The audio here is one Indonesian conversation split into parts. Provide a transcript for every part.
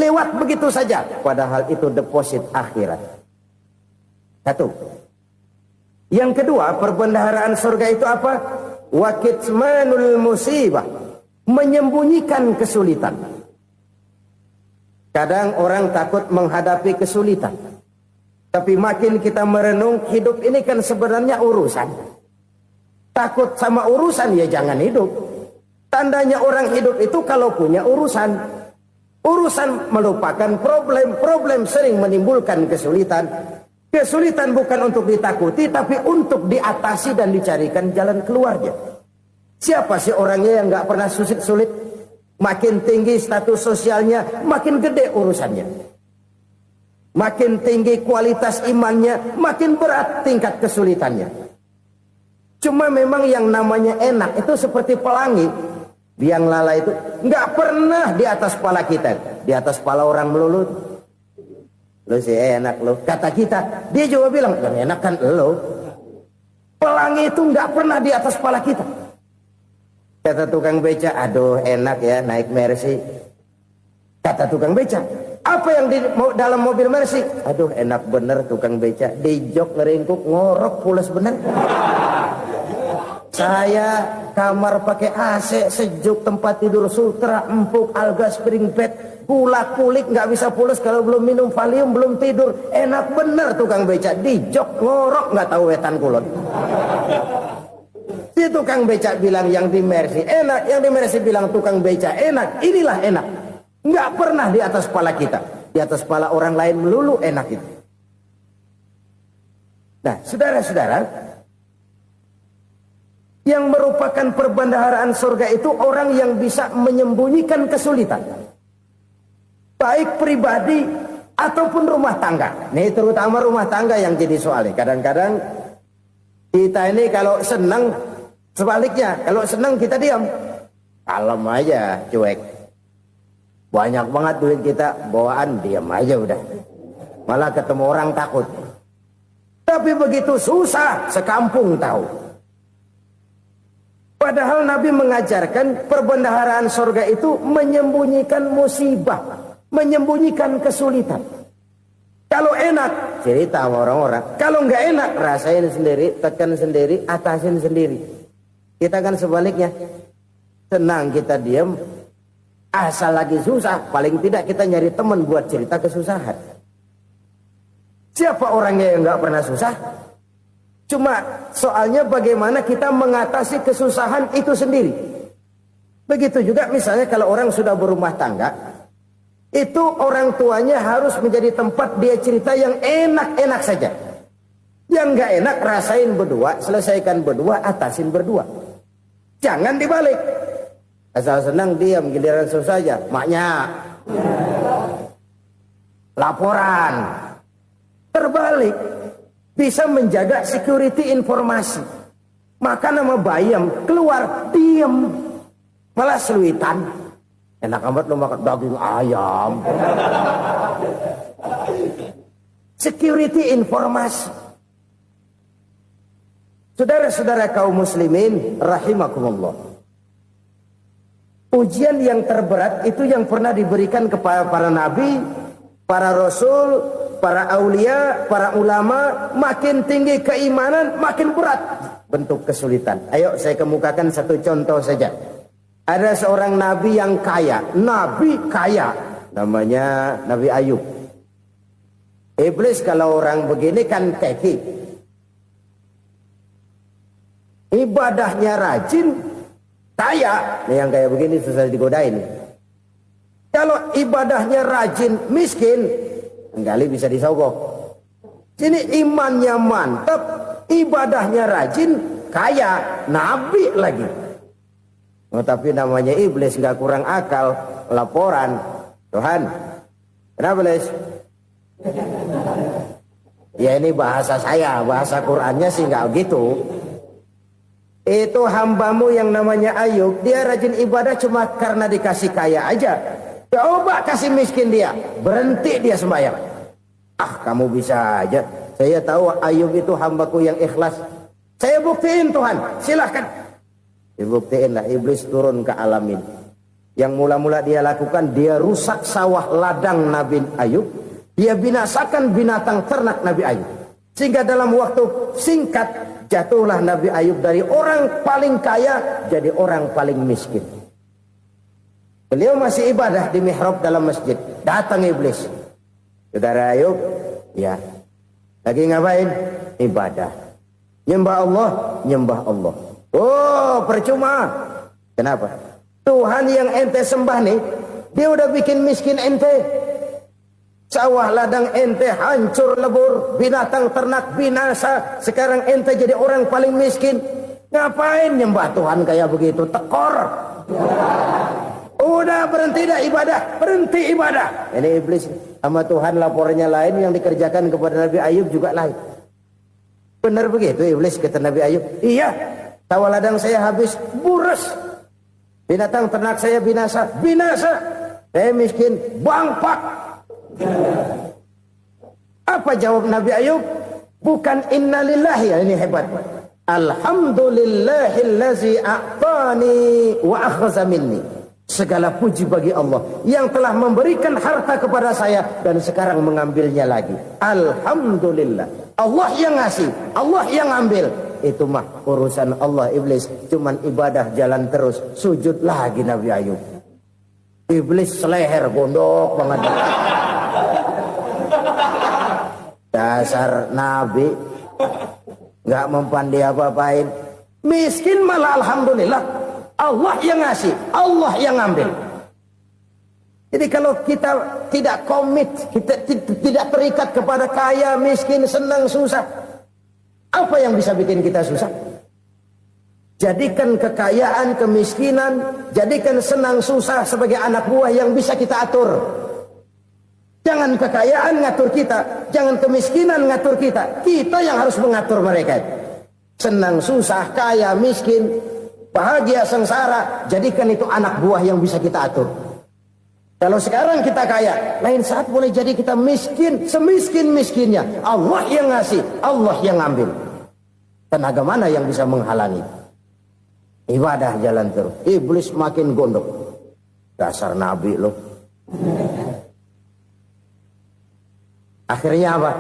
lewat begitu saja, padahal itu deposit akhirat. Satu. Yang kedua, perbendaharaan surga itu apa? Wa kitmanul musibah, menyembunyikan kesulitan. Kadang orang takut menghadapi kesulitan, tapi makin kita merenung, hidup ini kan sebenarnya urusan. Takut sama urusan, ya jangan hidup. Tandanya orang hidup itu kalau punya urusan. Urusan melupakan problem. Problem sering menimbulkan kesulitan. Kesulitan bukan untuk ditakuti, tapi untuk diatasi dan dicarikan jalan keluarnya. Siapa sih orangnya yang gak pernah sulit-sulit? Makin tinggi status sosialnya, makin gede urusannya. Makin tinggi kualitas imannya, makin berat tingkat kesulitannya. Cuma memang yang namanya enak itu seperti pelangi. Biang lala itu gak pernah di atas kepala kita. Di atas kepala orang melulu. Lu sih enak lu. Kata kita, dia juga bilang, yang enak kan lu. Pelangi itu nggak pernah di atas kepala kita. Kata tukang beca, aduh enak ya naik Mercy. Kata tukang beca, apa yang di dalam mobil Mercy? Aduh enak bener tukang beca. Di jok ngeringkuk ngorok pules bener. Saya kamar pakai AC, sejuk, tempat tidur sutra, empuk, alga, spring bed. Kulak kulik nggak bisa pulas kalau belum minum Valium, belum tidur. Enak bener tukang beca, di jok ngorok nggak tahu wetan kulon. Si tukang beca bilang yang di Mercy enak, yang di Mercy bilang tukang beca enak. Inilah enak, nggak pernah di atas kepala kita, di atas kepala orang lain melulu enak itu. Nah, saudara-saudara, yang merupakan perbendaharaan surga itu orang yang bisa menyembunyikan kesulitan. Baik pribadi ataupun rumah tangga. Ini terutama rumah tangga yang jadi soalnya. Kadang-kadang kita ini kalau senang, sebaliknya. Kalau senang kita diam. Kalem aja, cuek. Banyak banget duit kita, bawaan diam aja udah. Malah ketemu orang takut. Tapi begitu susah, sekampung tahu. Padahal Nabi mengajarkan perbendaharaan surga itu menyembunyikan musibah. Menyembunyikan kesulitan. Kalau enak, cerita sama orang-orang. Kalau nggak enak, rasain sendiri, tekan sendiri, atasin sendiri. Kita kan sebaliknya. Senang kita diam, asal lagi susah, paling tidak kita nyari teman buat cerita kesusahan. Siapa orangnya yang nggak pernah susah? Cuma soalnya bagaimana kita mengatasi kesusahan itu sendiri. Begitu juga misalnya kalau orang sudah berumah tangga, itu orang tuanya harus menjadi tempat dia cerita yang enak-enak saja. Yang nggak enak rasain berdua, selesaikan berdua, atasin berdua. Jangan dibalik. Asal senang diam, giliran susah saja. Maknya laporan. Terbalik. Bisa menjaga security informasi. Maka nama bayam keluar diam, malah seluitan. Enak amat lo makan daging ayam. Security informasi. Saudara-saudara kaum muslimin rahimakumullah. Ujian yang terberat itu yang pernah diberikan kepada para nabi, para rasul, para aulia, para ulama. Makin tinggi keimanan, makin berat bentuk kesulitan. Ayo saya kemukakan satu contoh saja. Ada seorang nabi yang kaya, nabi kaya, namanya Nabi Ayub. Iblis kalau orang begini kan keki. Ibadahnya rajin, kaya. Ini yang kayak begini susah digodain. Kalau ibadahnya rajin, miskin, kali bisa disogok. Sini imannya mantap, ibadahnya rajin, kaya, nabi lagi. Oh, tapi namanya iblis nggak kurang akal. Laporan, Tuhan, kenapa Les? Ya ini bahasa saya, bahasa Qurannya sih nggak gitu. Itu hambamu yang namanya Ayub, dia rajin ibadah cuma karena dikasih kaya aja. Coba kasih miskin dia, berhenti dia sembahyang. Ah, kamu bisa aja. Saya tahu Ayub itu hambaku yang ikhlas. Saya buktiin Tuhan, silahkan. Dibuktiin lah, iblis turun ke alam ini. Yang mula-mula dia lakukan, dia rusak sawah ladang Nabi Ayub. Dia binasakan binatang ternak Nabi Ayub. Sehingga dalam waktu singkat, jatuhlah Nabi Ayub dari orang paling kaya jadi orang paling miskin. Beliau masih ibadah di mihrab dalam masjid. Datang iblis. Saudara Ayub, ya, lagi ngapain? Ibadah. Nyembah Allah, nyembah Allah. Oh, percuma. Kenapa? Tuhan yang ente sembah nih, dia udah bikin miskin ente. Sawah ladang ente hancur lebur, binatang ternak binasa. Sekarang ente jadi orang paling miskin. Ngapain nyembah Tuhan kayak begitu? Tekor. Udah berhenti dah ibadah, berhenti ibadah. Ini iblis sama Tuhan laporannya lain, yang dikerjakan kepada Nabi Ayub juga lain. Benar begitu iblis kata Nabi Ayub? Iya, sawah ladang saya habis, buras. Binatang ternak saya binasa, binasa. Saya miskin, bangpak. Apa jawab Nabi Ayub? Bukan innalillahi, ya, ini hebat. Alhamdulillahillazi a'tani wa akhza minni. Segala puji bagi Allah yang telah memberikan harta kepada saya dan sekarang mengambilnya lagi. Alhamdulillah. Allah yang ngasih, Allah yang ambil. Itu mah urusan Allah. Iblis cuman ibadah jalan terus, sujud lagi Nabi Ayub. Iblis seleher gondok banget. Dasar Nabi nggak mempan dia apa-apain. Miskin malah alhamdulillah. Allah yang ngasih, Allah yang ambil. Jadi kalau kita tidak komit, kita tidak terikat kepada kaya, miskin, senang, susah, apa yang bisa bikin kita susah? Jadikan kekayaan, kemiskinan, jadikan senang susah sebagai anak buah yang bisa kita atur. Jangan kekayaan ngatur kita, jangan kemiskinan ngatur kita. Kita yang harus mengatur mereka. Senang susah, kaya, miskin, bahagia, sengsara, jadikan itu anak buah yang bisa kita atur. Kalau sekarang kita kaya, lain saat boleh jadi kita miskin, semiskin-miskinnya. Allah yang ngasih, Allah yang ngambil. Tenaga mana yang bisa menghalangi? Ibadah jalan terus. Iblis makin gondok. Dasar Nabi loh. Akhirnya apa?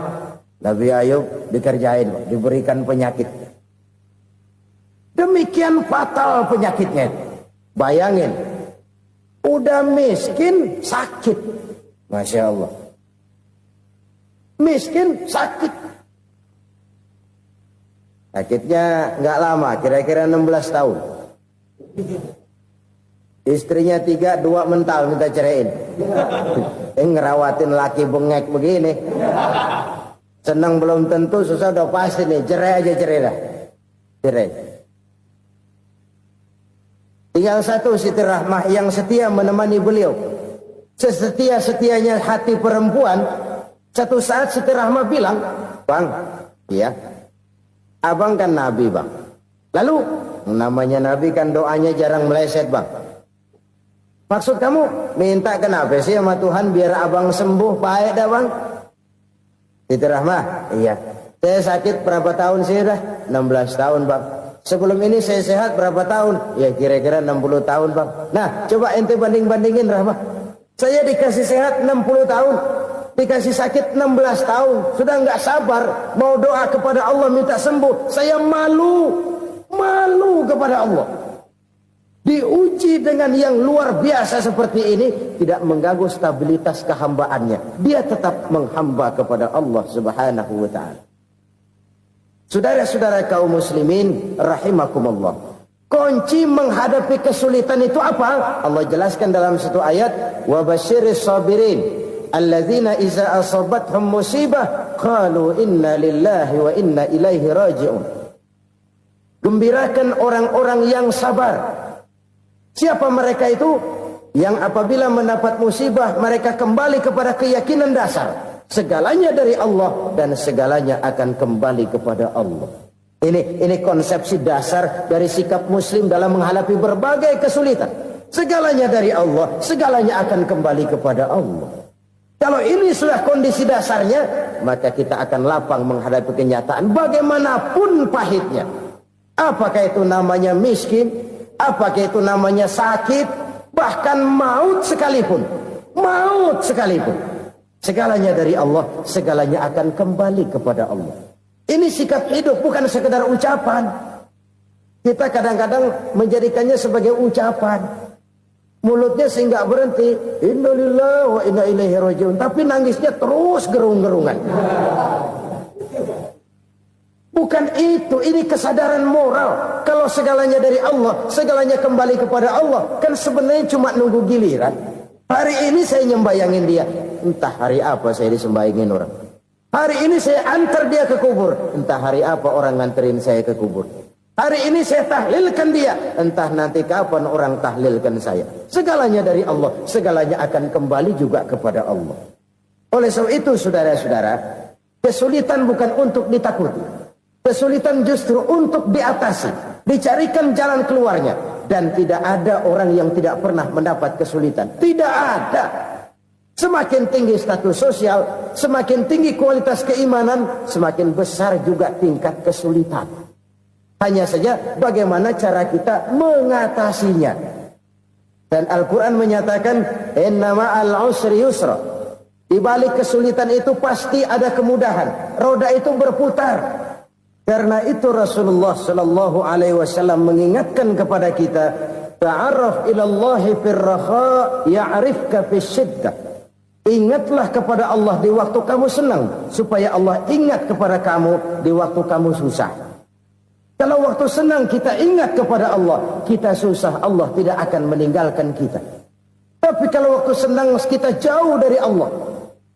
Nabi Ayub dikerjain, diberikan penyakit. Demikian fatal penyakitnya. Bayangin, udah miskin, sakit. Masya Allah. Miskin, sakit. Sakitnya nggak lama, kira-kira 16 tahun. Istrinya 3, 2 mental minta ceraiin. Ngerawatin laki bengek begini. Senang belum tentu, susah udah pasti nih. Cerai aja, cerai dah. Cerai. Tinggal satu Siti Rahmah yang setia menemani beliau. Sesetia-setianya hati perempuan. Satu saat Siti Rahmah bilang, "Bang, iya, abang kan Nabi, Bang. Lalu, namanya Nabi kan doanya jarang meleset, Bang. Maksud kamu minta kenapa sih sama Tuhan biar abang sembuh, baik dah, Bang?" Siti Rahmah, iya. Saya sakit berapa tahun sih dah? 16 tahun, Bang. Sebelum ini saya sehat berapa tahun? Ya kira-kira 60 tahun, Bang. Nah, coba ente banding-bandingin, Rahmah. Saya dikasih sehat 60 tahun. Dikasih sakit 16 tahun. Sudah nggak sabar. Mau doa kepada Allah minta sembuh. Saya malu. Malu kepada Allah. Diuji dengan yang luar biasa seperti ini. Tidak mengganggu stabilitas kehambaannya. Dia tetap menghamba kepada Allah subhanahu wa ta'ala. Saudara-saudara kaum muslimin rahimakumullah. Kunci menghadapi kesulitan itu apa? Allah jelaskan dalam satu ayat, wa basyiris sabirin alladzina iza asabathum musibah qalu inna lillahi wa inna ilaihi raji'un. Gembirakan orang-orang yang sabar. Siapa mereka itu? Yang apabila mendapat musibah mereka kembali kepada keyakinan dasar. Segalanya dari Allah dan segalanya akan kembali kepada Allah. Ini konsepsi dasar dari sikap muslim dalam menghadapi berbagai kesulitan. Segalanya dari Allah, segalanya akan kembali kepada Allah. Kalau ini sudah kondisi dasarnya, maka kita akan lapang menghadapi kenyataan bagaimanapun pahitnya. Apakah itu namanya miskin? Apakah itu namanya sakit? Bahkan maut sekalipun, segalanya dari Allah, segalanya akan kembali kepada Allah. Ini sikap hidup, bukan sekedar ucapan. Kita kadang-kadang menjadikannya sebagai ucapan. Mulutnya sehingga berhenti, innalillahi wa inna ilaihi rajiun, tapi nangisnya terus gerung-gerungan. Bukan itu, ini kesadaran moral. Kalau segalanya dari Allah, segalanya kembali kepada Allah, kan sebenarnya cuma nunggu giliran. Hari ini saya nyembayangin dia, entah hari apa saya disembayangin orang. Hari ini saya antar dia ke kubur, entah hari apa orang nganterin saya ke kubur. Hari ini saya tahlilkan dia, entah nanti kapan orang tahlilkan saya. Segalanya dari Allah, segalanya akan kembali juga kepada Allah. Oleh sebab itu saudara-saudara, kesulitan bukan untuk ditakuti. Kesulitan justru untuk diatasi, dicarikan jalan keluarnya. Dan tidak ada orang yang tidak pernah mendapat kesulitan. Tidak ada. Semakin tinggi status sosial, semakin tinggi kualitas keimanan, semakin besar juga tingkat kesulitan. Hanya saja bagaimana cara kita mengatasinya. Dan Al-Quran menyatakan, innama al-usri yusra. Di balik kesulitan itu pasti ada kemudahan. Roda itu berputar. Karena itu Rasulullah sallallahu alaihi wasallam mengingatkan kepada kita, ta'arraf ila Allah fir raha ya'rifka fis syiddah. Ingatlah kepada Allah di waktu kamu senang, supaya Allah ingat kepada kamu di waktu kamu susah. Kalau waktu senang kita ingat kepada Allah, kita susah, Allah tidak akan meninggalkan kita. Tapi kalau waktu senang kita jauh dari Allah,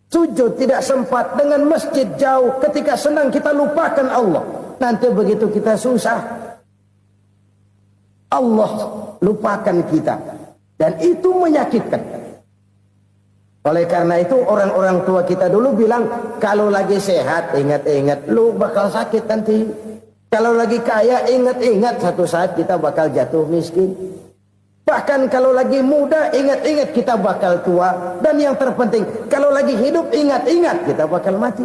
sujud tidak sempat, dengan masjid jauh, ketika senang kita lupakan Allah. Nanti begitu kita susah, Allah lupakan kita. Dan itu menyakitkan. Oleh karena itu orang-orang tua kita dulu bilang, kalau lagi sehat ingat-ingat lu bakal sakit nanti. Kalau lagi kaya ingat-ingat satu saat kita bakal jatuh miskin. Bahkan kalau lagi muda ingat-ingat kita bakal tua. Dan yang terpenting, kalau lagi hidup ingat-ingat kita bakal mati.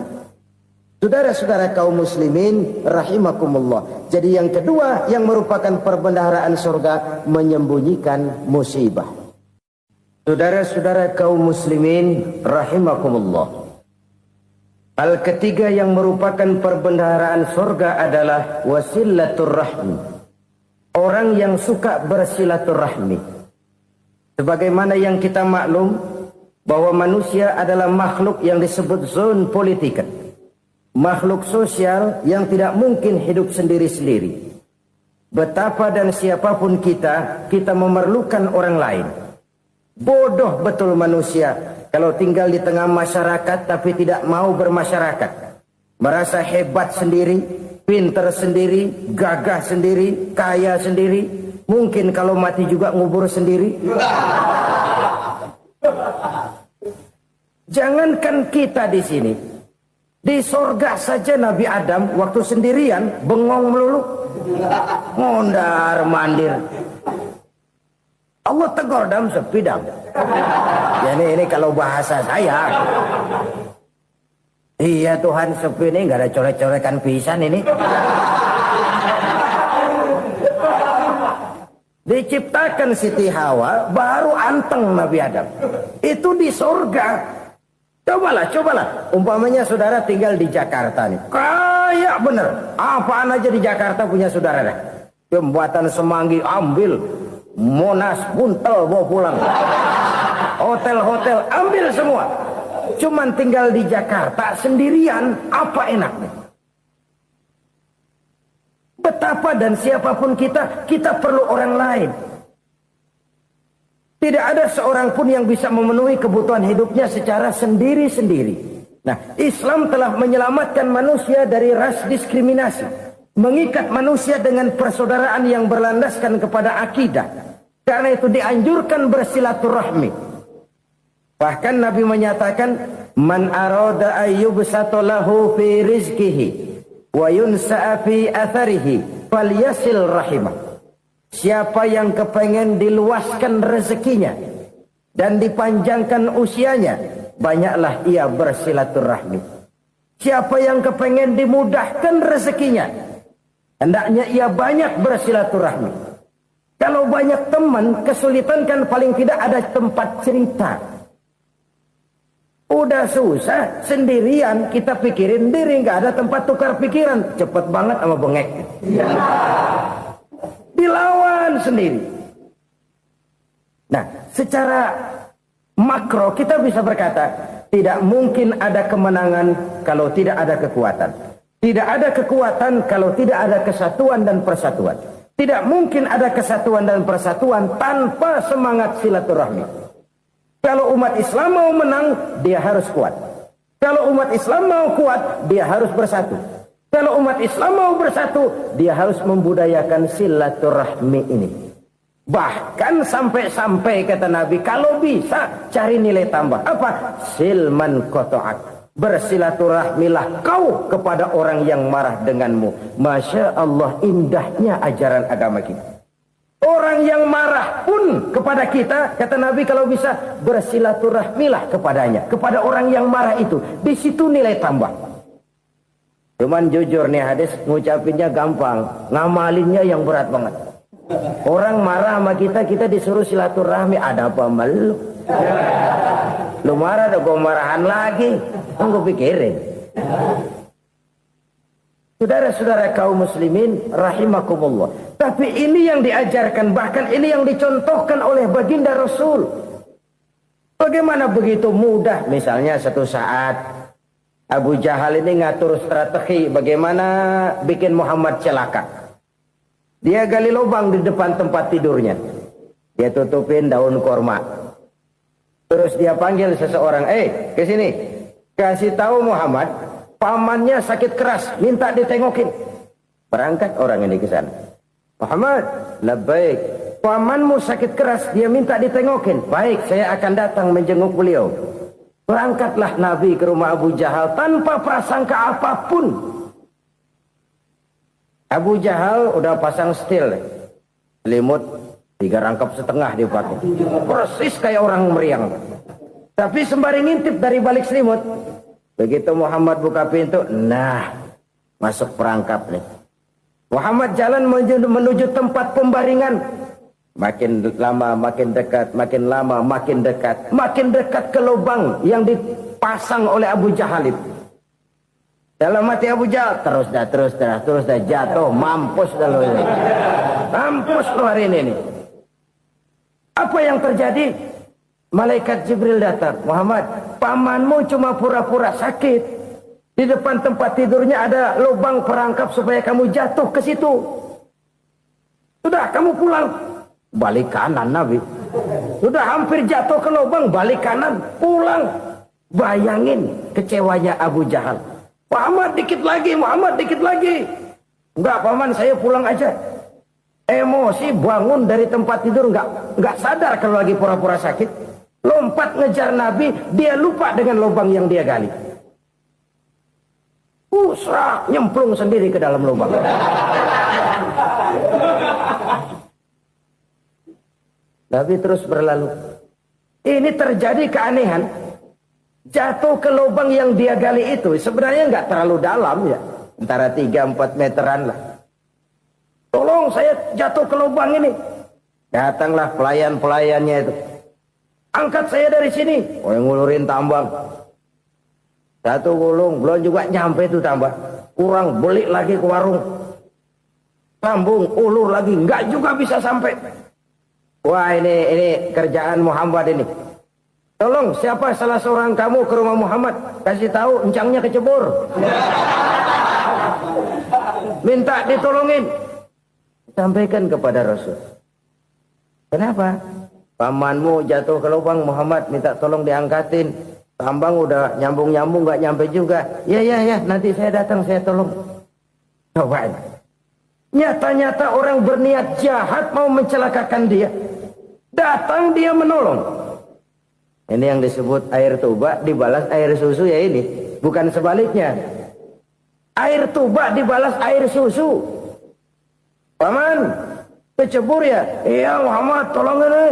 Saudara-saudara kaum muslimin rahimakumullah. Jadi yang kedua yang merupakan perbendaharaan surga, menyembunyikan musibah. Saudara-saudara kaum muslimin rahimakumullah. Hal ketiga yang merupakan perbendaharaan surga adalah wasilatur rahmi. Orang yang suka bersilaturahmi. Sebagaimana yang kita maklum bahwa manusia adalah makhluk yang disebut zon politika. Makhluk sosial yang tidak mungkin hidup sendiri-sendiri. Betapa dan siapapun kita memerlukan orang lain. Bodoh betul manusia kalau tinggal di tengah masyarakat tapi tidak mau bermasyarakat. Merasa hebat sendiri, pinter sendiri, gagah sendiri, kaya sendiri. Mungkin kalau mati juga ngubur sendiri. Jangankan kita di sini. Di sorga saja Nabi Adam waktu sendirian bengong melulu, mondar mandir. Allah tegur dam sepi dam. Jadi ini kalau bahasa saya, iya Tuhan sepi ini nggak ada coret-corekan pisan ini. Diciptakan Siti Hawa baru anteng Nabi Adam. Itu di sorga. Cobalah. Umpamanya saudara tinggal di Jakarta nih. Kayak bener. Apaan aja di Jakarta punya saudara dah. Jembatan Semanggi ambil. Monas, Buntel bawa pulang. Hotel-hotel ambil semua. Cuman tinggal di Jakarta sendirian. Apa enaknya? Betapa dan siapapun kita perlu orang lain. Tidak ada seorang pun yang bisa memenuhi kebutuhan hidupnya secara sendiri-sendiri. Nah, Islam telah menyelamatkan manusia dari ras diskriminasi. Mengikat manusia dengan persaudaraan yang berlandaskan kepada akidah. Karena itu dianjurkan bersilaturahmi. Bahkan Nabi menyatakan, Man arada ayyubsata lahu fi rizkihi wa yunsa'a fi atharihi falyasil rahimah. Siapa yang kepengen diluaskan rezekinya dan dipanjangkan usianya, banyaklah ia bersilaturahmi. Siapa yang kepengen dimudahkan rezekinya, hendaknya ia banyak bersilaturahmi. Kalau banyak teman, kesulitan kan paling tidak ada tempat cerita. Udah susah, sendirian, kita pikirin diri, nggak ada tempat tukar pikiran. Cepet banget sama bengek. Dilawan sendiri. Nah, secara makro kita bisa berkata, tidak mungkin ada kemenangan kalau tidak ada kekuatan. Tidak ada kekuatan kalau tidak ada kesatuan dan persatuan. Tidak mungkin ada kesatuan dan persatuan tanpa semangat silaturahmi. Kalau umat Islam mau menang, dia harus kuat. Kalau umat Islam mau kuat, dia harus bersatu. Kalau umat Islam mau bersatu, dia harus membudayakan silaturahmi ini. Bahkan sampai-sampai kata Nabi, kalau bisa cari nilai tambah. Apa? Silman koto'ak. Bersilaturahmilah kau kepada orang yang marah denganmu. Masya Allah, indahnya ajaran agama kita. Orang yang marah pun kepada kita, kata Nabi, kalau bisa bersilaturahmilah kepadanya, kepada orang yang marah itu. Di situ nilai tambah. Cuman jujur nih hadis, ngucapinnya gampang, ngamalinnya yang berat banget. Orang marah sama kita, kita disuruh silaturahmi, ada apa malu? Lu marah, ada gue marahan lagi. Tunggu pikirin. Saudara-saudara kaum muslimin rahimakumullah. Tapi ini yang diajarkan, bahkan ini yang dicontohkan oleh baginda Rasul. Bagaimana begitu mudah, misalnya satu saat Abu Jahal ini ngatur strategi bagaimana bikin Muhammad celaka. Dia gali lubang di depan tempat tidurnya. Dia tutupin daun korma. Terus dia panggil seseorang, ke sini. Kasih tahu Muhammad, pamannya sakit keras, minta ditengokin. Berangkat orang ini ke sana. Muhammad, labbaik. Pamanmu sakit keras, dia minta ditengokin. Baik, saya akan datang menjenguk beliau. Berangkatlah Nabi ke rumah Abu Jahal tanpa prasangka apapun. Abu Jahal udah pasang setil, selimut 3 rangkap setengah dipakai. Persis kayak orang meriang. Tapi sembari ngintip dari balik selimut. Begitu Muhammad buka pintu, nah, masuk perangkap nih. Muhammad jalan menuju tempat pembaringan. Makin lama makin dekat, makin lama makin dekat. Makin dekat ke lubang yang dipasang oleh Abu Jahal itu. Dalam hati Abu Jahal, terus dah jatuh, mampus dah lo ini. Mampus lo hari ini nih. Apa yang terjadi? Malaikat Jibril datang. Muhammad, pamanmu cuma pura-pura sakit. Di depan tempat tidurnya ada lubang perangkap supaya kamu jatuh ke situ. Sudah, kamu pulang. Balik kanan Nabi. Sudah hampir jatuh ke lubang, balik kanan, pulang. Bayangin kecewanya Abu Jahal. Muhammad dikit lagi, Muhammad dikit lagi. Enggak, paman, saya pulang aja. Emosi bangun dari tempat tidur, enggak sadar kalau lagi pura-pura sakit. Lompat ngejar Nabi, dia lupa dengan lubang yang dia gali. Usrak, nyemplung sendiri ke dalam lubang. Nabi terus berlalu. Ini terjadi keanehan. Jatuh ke lubang yang dia gali itu sebenarnya nggak terlalu dalam ya. Antara 3-4 meteran lah. Tolong, saya jatuh ke lubang ini. Datanglah pelayan-pelayannya itu. Angkat saya dari sini. Oh, yang ngulurin tambang. Satu gulung, belum juga nyampe itu tambang. Kurang, beli lagi ke warung. Sambung, ulur lagi, nggak juga bisa sampai. Wah, ini kerjaan Muhammad ini. Tolong, siapa salah seorang kamu ke rumah Muhammad, kasih tahu encangnya kecebur. Minta ditolongin. Sampaikan kepada Rasul. Kenapa? Pamanmu jatuh ke lubang, Muhammad minta tolong diangkatin. Tambang udah nyambung-nyambung nggak nyampe juga. Ya, nanti saya datang, saya tolong. Coba. Nyata-nyata orang berniat jahat mau mencelakakan dia. Datang dia menolong. Ini yang disebut air tuba dibalas air susu ya ini. Bukan sebaliknya. Air tuba dibalas air susu. Paman, kecebur ya? Iya Muhammad, tolong ini.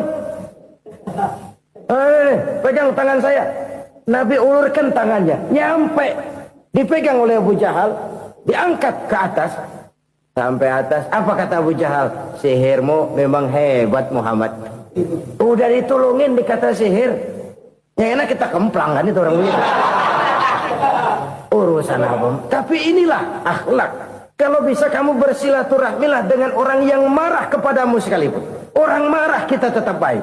Pegang tangan saya. Nabi ulurkan tangannya. Nyampe. Dipegang oleh Abu Jahal. Diangkat ke atas. Sampai atas, apa kata Abu Jahal? Sihirmu memang hebat Muhammad. Udah ditolongin dikata sihir. Yang enak kita kemplang kan itu orang begitu. Urusan apa? Tapi inilah akhlak. Kalau bisa kamu bersilaturahmilah dengan orang yang marah kepadamu sekalipun. Orang marah kita tetap baik.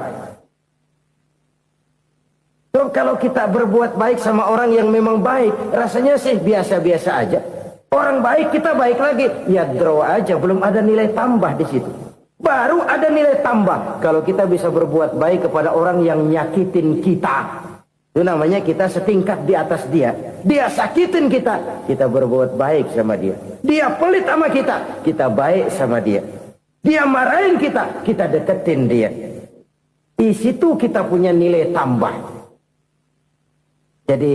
So, kalau kita berbuat baik sama orang yang memang baik, rasanya sih biasa-biasa aja. Orang baik kita baik lagi, ya draw aja, belum ada nilai tambah di situ. Baru ada nilai tambah kalau kita bisa berbuat baik kepada orang yang nyakitin kita. Itu namanya kita setingkat di atas dia. Dia sakitin kita, kita berbuat baik sama dia. Dia pelit sama kita baik sama dia. Dia marahin kita deketin dia. Di situ kita punya nilai tambah. Jadi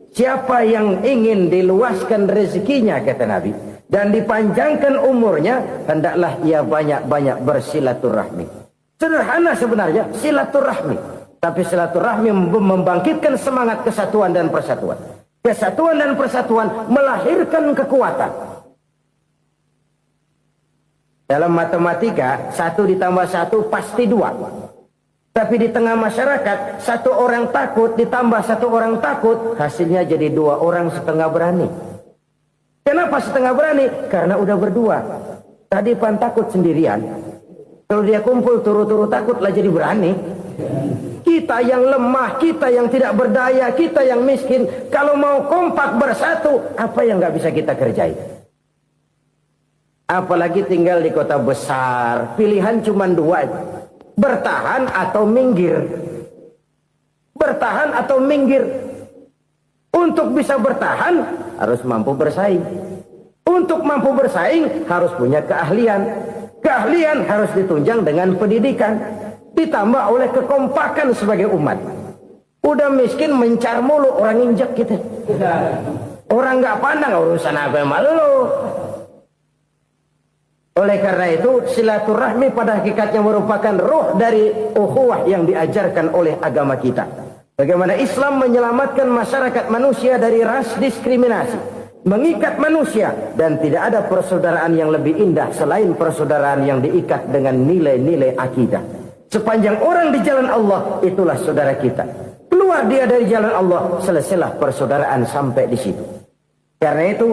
siapa yang ingin diluaskan rezekinya, kata Nabi, dan dipanjangkan umurnya, hendaklah ia banyak-banyak bersilaturahmi. Sederhana sebenarnya silaturahmi, tapi silaturahmi membangkitkan semangat kesatuan dan persatuan. Kesatuan dan persatuan melahirkan kekuatan. Dalam matematika 1 ditambah 1 pasti 2. Tapi di tengah masyarakat, 1 orang takut ditambah 1 orang takut, hasilnya jadi 2 orang setengah berani. Kenapa setengah berani? Karena udah berdua. Tadi pan takut sendirian. Kalau dia kumpul turu-turu takutlah jadi berani. Kita yang lemah, kita yang tidak berdaya, kita yang miskin, kalau mau kompak bersatu, apa yang nggak bisa kita kerjain? Apalagi tinggal di kota besar, pilihan cuma 2. Bertahan atau minggir. Bertahan atau minggir. Untuk bisa bertahan harus mampu bersaing. Untuk mampu bersaing harus punya keahlian. Keahlian harus ditunjang dengan pendidikan, ditambah oleh kekompakan sebagai umat. Udah miskin mencar mulu, orang injek kita. Orang nggak pandang urusan apa yang malu. Oleh karena itu, silaturahmi pada hakikatnya merupakan roh dari ukhuwah yang diajarkan oleh agama kita. Bagaimana Islam menyelamatkan masyarakat manusia dari ras diskriminasi, mengikat manusia, dan tidak ada persaudaraan yang lebih indah selain persaudaraan yang diikat dengan nilai-nilai akidah. Sepanjang orang di jalan Allah, itulah saudara kita. Keluar dia dari jalan Allah, selesailah persaudaraan sampai di situ. Karena itu,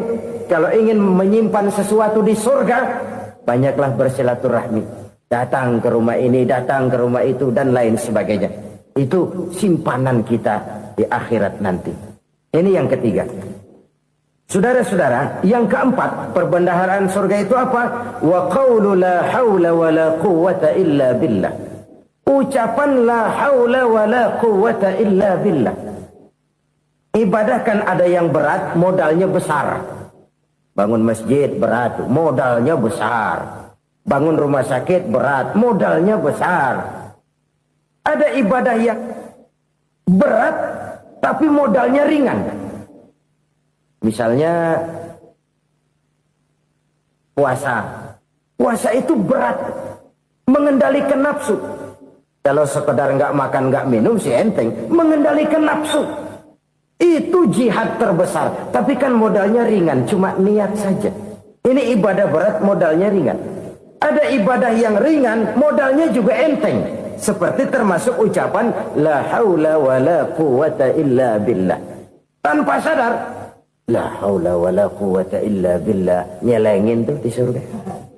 kalau ingin menyimpan sesuatu di surga, banyaklah bersilaturahmi. Datang ke rumah ini, datang ke rumah itu, dan lain sebagainya. Itu simpanan kita di akhirat nanti. Ini yang ketiga. Saudara-saudara, yang keempat, perbendaharaan surga itu apa? Wa qawlu la hawla wa la quwwata illa billah. Ucapan la hawla wa la quwwata illa billah. Ibadah kan ada yang berat, modalnya besar. Bangun masjid berat, modalnya besar. Bangun rumah sakit berat, modalnya besar. Ada ibadah yang berat, tapi modalnya ringan. Misalnya puasa. Puasa itu berat, mengendalikan nafsu. Kalau sekedar nggak makan, nggak minum sih enteng. Mengendalikan nafsu. Itu jihad terbesar, tapi kan modalnya ringan, cuma niat saja. Ini ibadah berat, modalnya ringan. Ada ibadah yang ringan, modalnya juga enteng. Seperti termasuk ucapan la haula wa la quwwata illa billah. Tanpa sadar, la haula wa la quwwata illa billah. Nyelengin tuh di surga.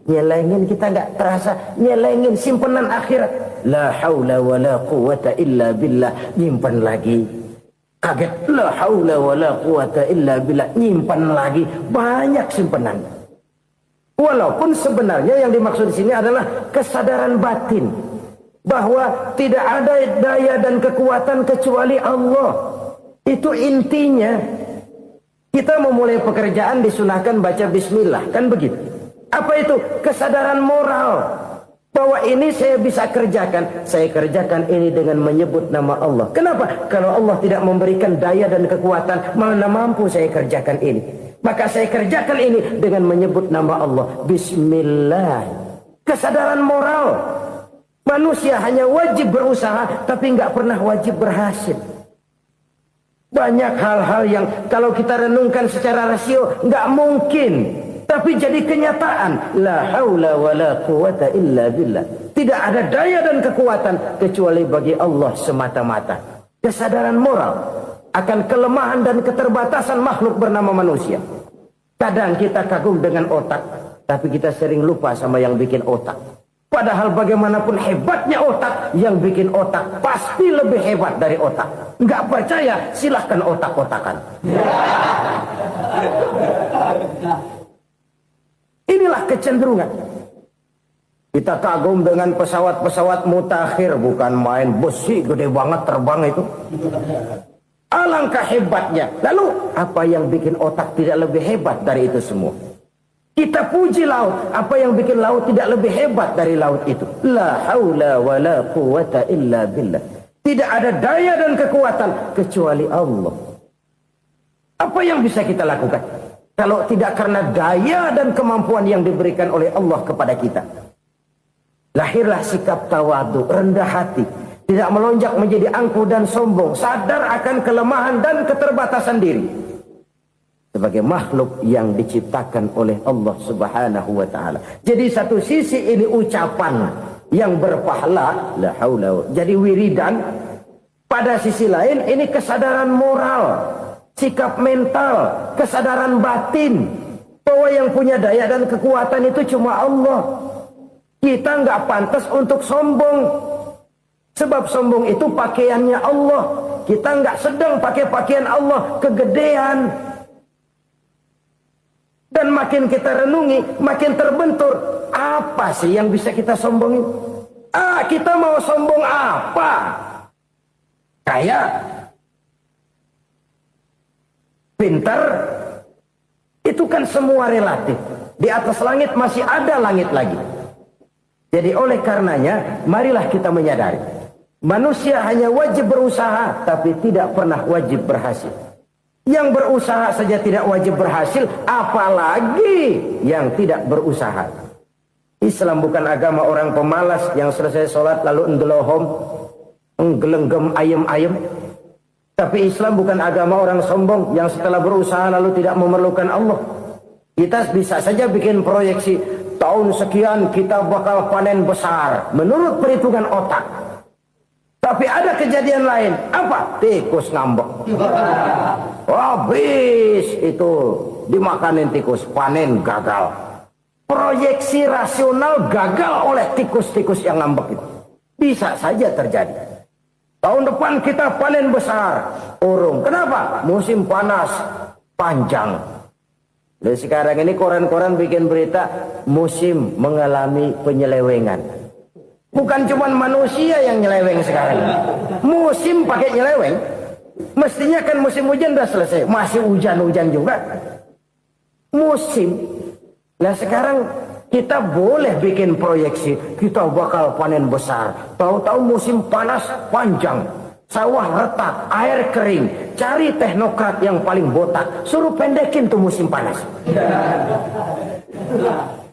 Nyelengin, kita nggak terasa. Nyelengin simpenan akhirat. La haula wa la quwwata illa billah. Nyimpan lagi. Kaget, la haula wa la quwata illa billah, nyimpan lagi, banyak simpanan. Walaupun sebenarnya yang dimaksud di sini adalah kesadaran batin bahwa tidak ada daya dan kekuatan kecuali Allah. Itu intinya. Kita memulai pekerjaan disunahkan baca bismillah, kan begitu. Apa itu? Kesadaran moral. Bahwa ini saya bisa kerjakan. Saya kerjakan ini dengan menyebut nama Allah. Kenapa? Kalau Allah tidak memberikan daya dan kekuatan, mana mampu saya kerjakan ini. Maka saya kerjakan ini dengan menyebut nama Allah. Bismillah. Kesadaran moral. Manusia hanya wajib berusaha, tapi nggak pernah wajib berhasil. Banyak hal-hal yang kalau kita renungkan secara rasio, nggak mungkin. Tapi jadi kenyataan, la haula wala quwata illa billah. Tidak ada daya dan kekuatan kecuali bagi Allah semata-mata. Kesadaran moral akan kelemahan dan keterbatasan makhluk bernama manusia. Kadang kita kagum dengan otak, tapi kita sering lupa sama yang bikin otak. Padahal bagaimanapun hebatnya otak, yang bikin otak pasti lebih hebat dari otak. Nggak percaya, silahkan otak-otakan. Inilah kecenderungan. Kita kagum dengan pesawat-pesawat mutakhir, bukan main, besi gede banget terbang itu. Alangkah hebatnya. Lalu apa yang bikin otak tidak lebih hebat dari itu semua? Kita puji laut, apa yang bikin laut tidak lebih hebat dari laut itu? La haula wala quwata illa billah. Tidak ada daya dan kekuatan kecuali Allah. Apa yang bisa kita lakukan kalau tidak karena daya dan kemampuan yang diberikan oleh Allah kepada kita? Lahirlah sikap tawadu, rendah hati, tidak melonjak menjadi angkuh dan sombong, sadar akan kelemahan dan keterbatasan diri. Sebagai makhluk yang diciptakan oleh Allah Subhanahu wa ta'ala. Jadi satu sisi ini ucapan yang berpahala, la haula, jadi wiridan. Pada sisi lain ini kesadaran moral, sikap mental, kesadaran batin, bahwa yang punya daya dan kekuatan itu cuma Allah. Kita nggak pantas untuk sombong, sebab sombong itu pakaiannya Allah. Kita nggak sedang pakai pakaian Allah, kegedean. Dan makin kita renungi, makin terbentur. Apa sih yang bisa kita sombongin? Kita mau sombong apa? Kaya, pintar, itu kan semua relatif. Di atas langit masih ada langit lagi. Jadi oleh karenanya, marilah kita menyadari. Manusia hanya wajib berusaha, tapi tidak pernah wajib berhasil. Yang berusaha saja tidak wajib berhasil, apalagi yang tidak berusaha. Islam bukan agama orang pemalas yang selesai sholat lalu endelohom, nggelenggem ayem-ayem. Tapi Islam bukan agama orang sombong yang setelah berusaha lalu tidak memerlukan Allah. Kita bisa saja bikin proyeksi, tahun sekian kita bakal panen besar menurut perhitungan otak. Tapi ada kejadian lain. Apa? Tikus ngambek. Habis itu dimakanin tikus, panen gagal. Proyeksi rasional gagal oleh tikus-tikus yang ngambek itu. Bisa saja terjadi. Tahun depan kita panen besar, urung. Kenapa? Musim panas panjang. Dan sekarang ini koran-koran bikin berita musim mengalami penyelewengan. Bukan cuma manusia yang nyeleweng sekarang. Musim pakai nyeleweng. Mestinya kan musim hujan udah selesai, masih hujan-hujan juga. Musim. Nah sekarang kita boleh bikin proyeksi, kita bakal panen besar. Tahu-tahu musim panas panjang, sawah retak, air kering. Cari teknokrat yang paling botak, suruh pendekin tuh musim panas.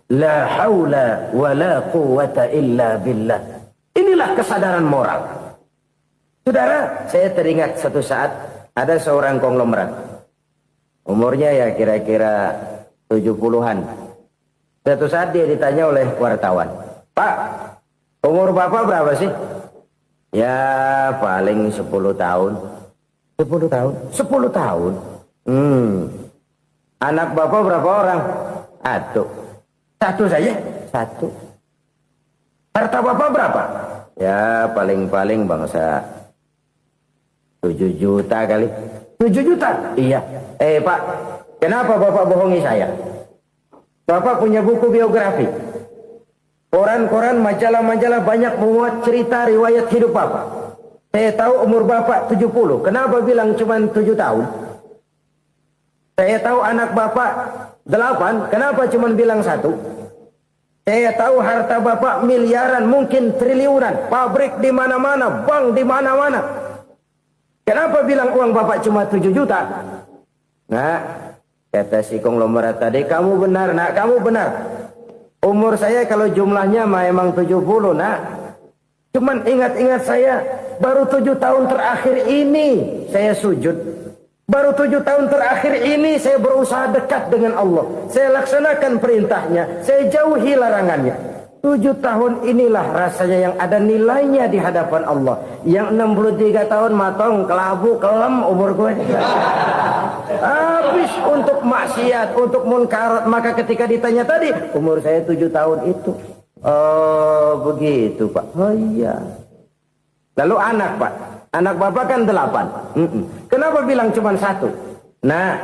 La haula wa la quwata illa billah. Inilah kesadaran moral. Saudara, saya teringat satu saat ada seorang konglomerat. Umurnya ya kira-kira 70-an. Satu saat dia ditanya oleh wartawan, "Pak, umur Bapak berapa sih?" "Ya paling 10 tahun." 10 tahun? 10 tahun? Anak Bapak berapa orang? Satu saja? Satu. Harta Bapak berapa? Ya paling-paling bangsa 7 juta kali. 7 juta? Iya. Pak, kenapa Bapak bohongi saya? Bapak punya buku biografi. Koran-koran, majalah-majalah banyak memuat cerita riwayat hidup Bapak. Saya tahu umur Bapak 70. Kenapa bilang cuma 7 tahun? Saya tahu anak Bapak 8. Kenapa cuma bilang 1? Saya tahu harta Bapak miliaran, mungkin triliunan. Pabrik di mana-mana, bank di mana-mana. Kenapa bilang uang Bapak cuma 7 juta? Nah, kata si konglomerat tadi, kamu benar nak, kamu benar. Umur saya kalau jumlahnya memang 70 nak. Cuman ingat-ingat saya, baru 7 tahun terakhir ini saya sujud. Baru 7 tahun terakhir ini saya berusaha dekat dengan Allah. Saya laksanakan perintahnya. Saya jauhi larangannya. 7 tahun inilah rasanya yang ada nilainya di hadapan Allah. Yang 63 tahun matong, kelabu, kelem umur gue. Habis untuk maksiat, untuk munkarat. Maka ketika ditanya tadi, umur saya 7 tahun itu. Oh begitu Pak. Oh iya. Lalu anak Pak. Anak bapak kan 8. Kenapa bilang cuma 1? Nah,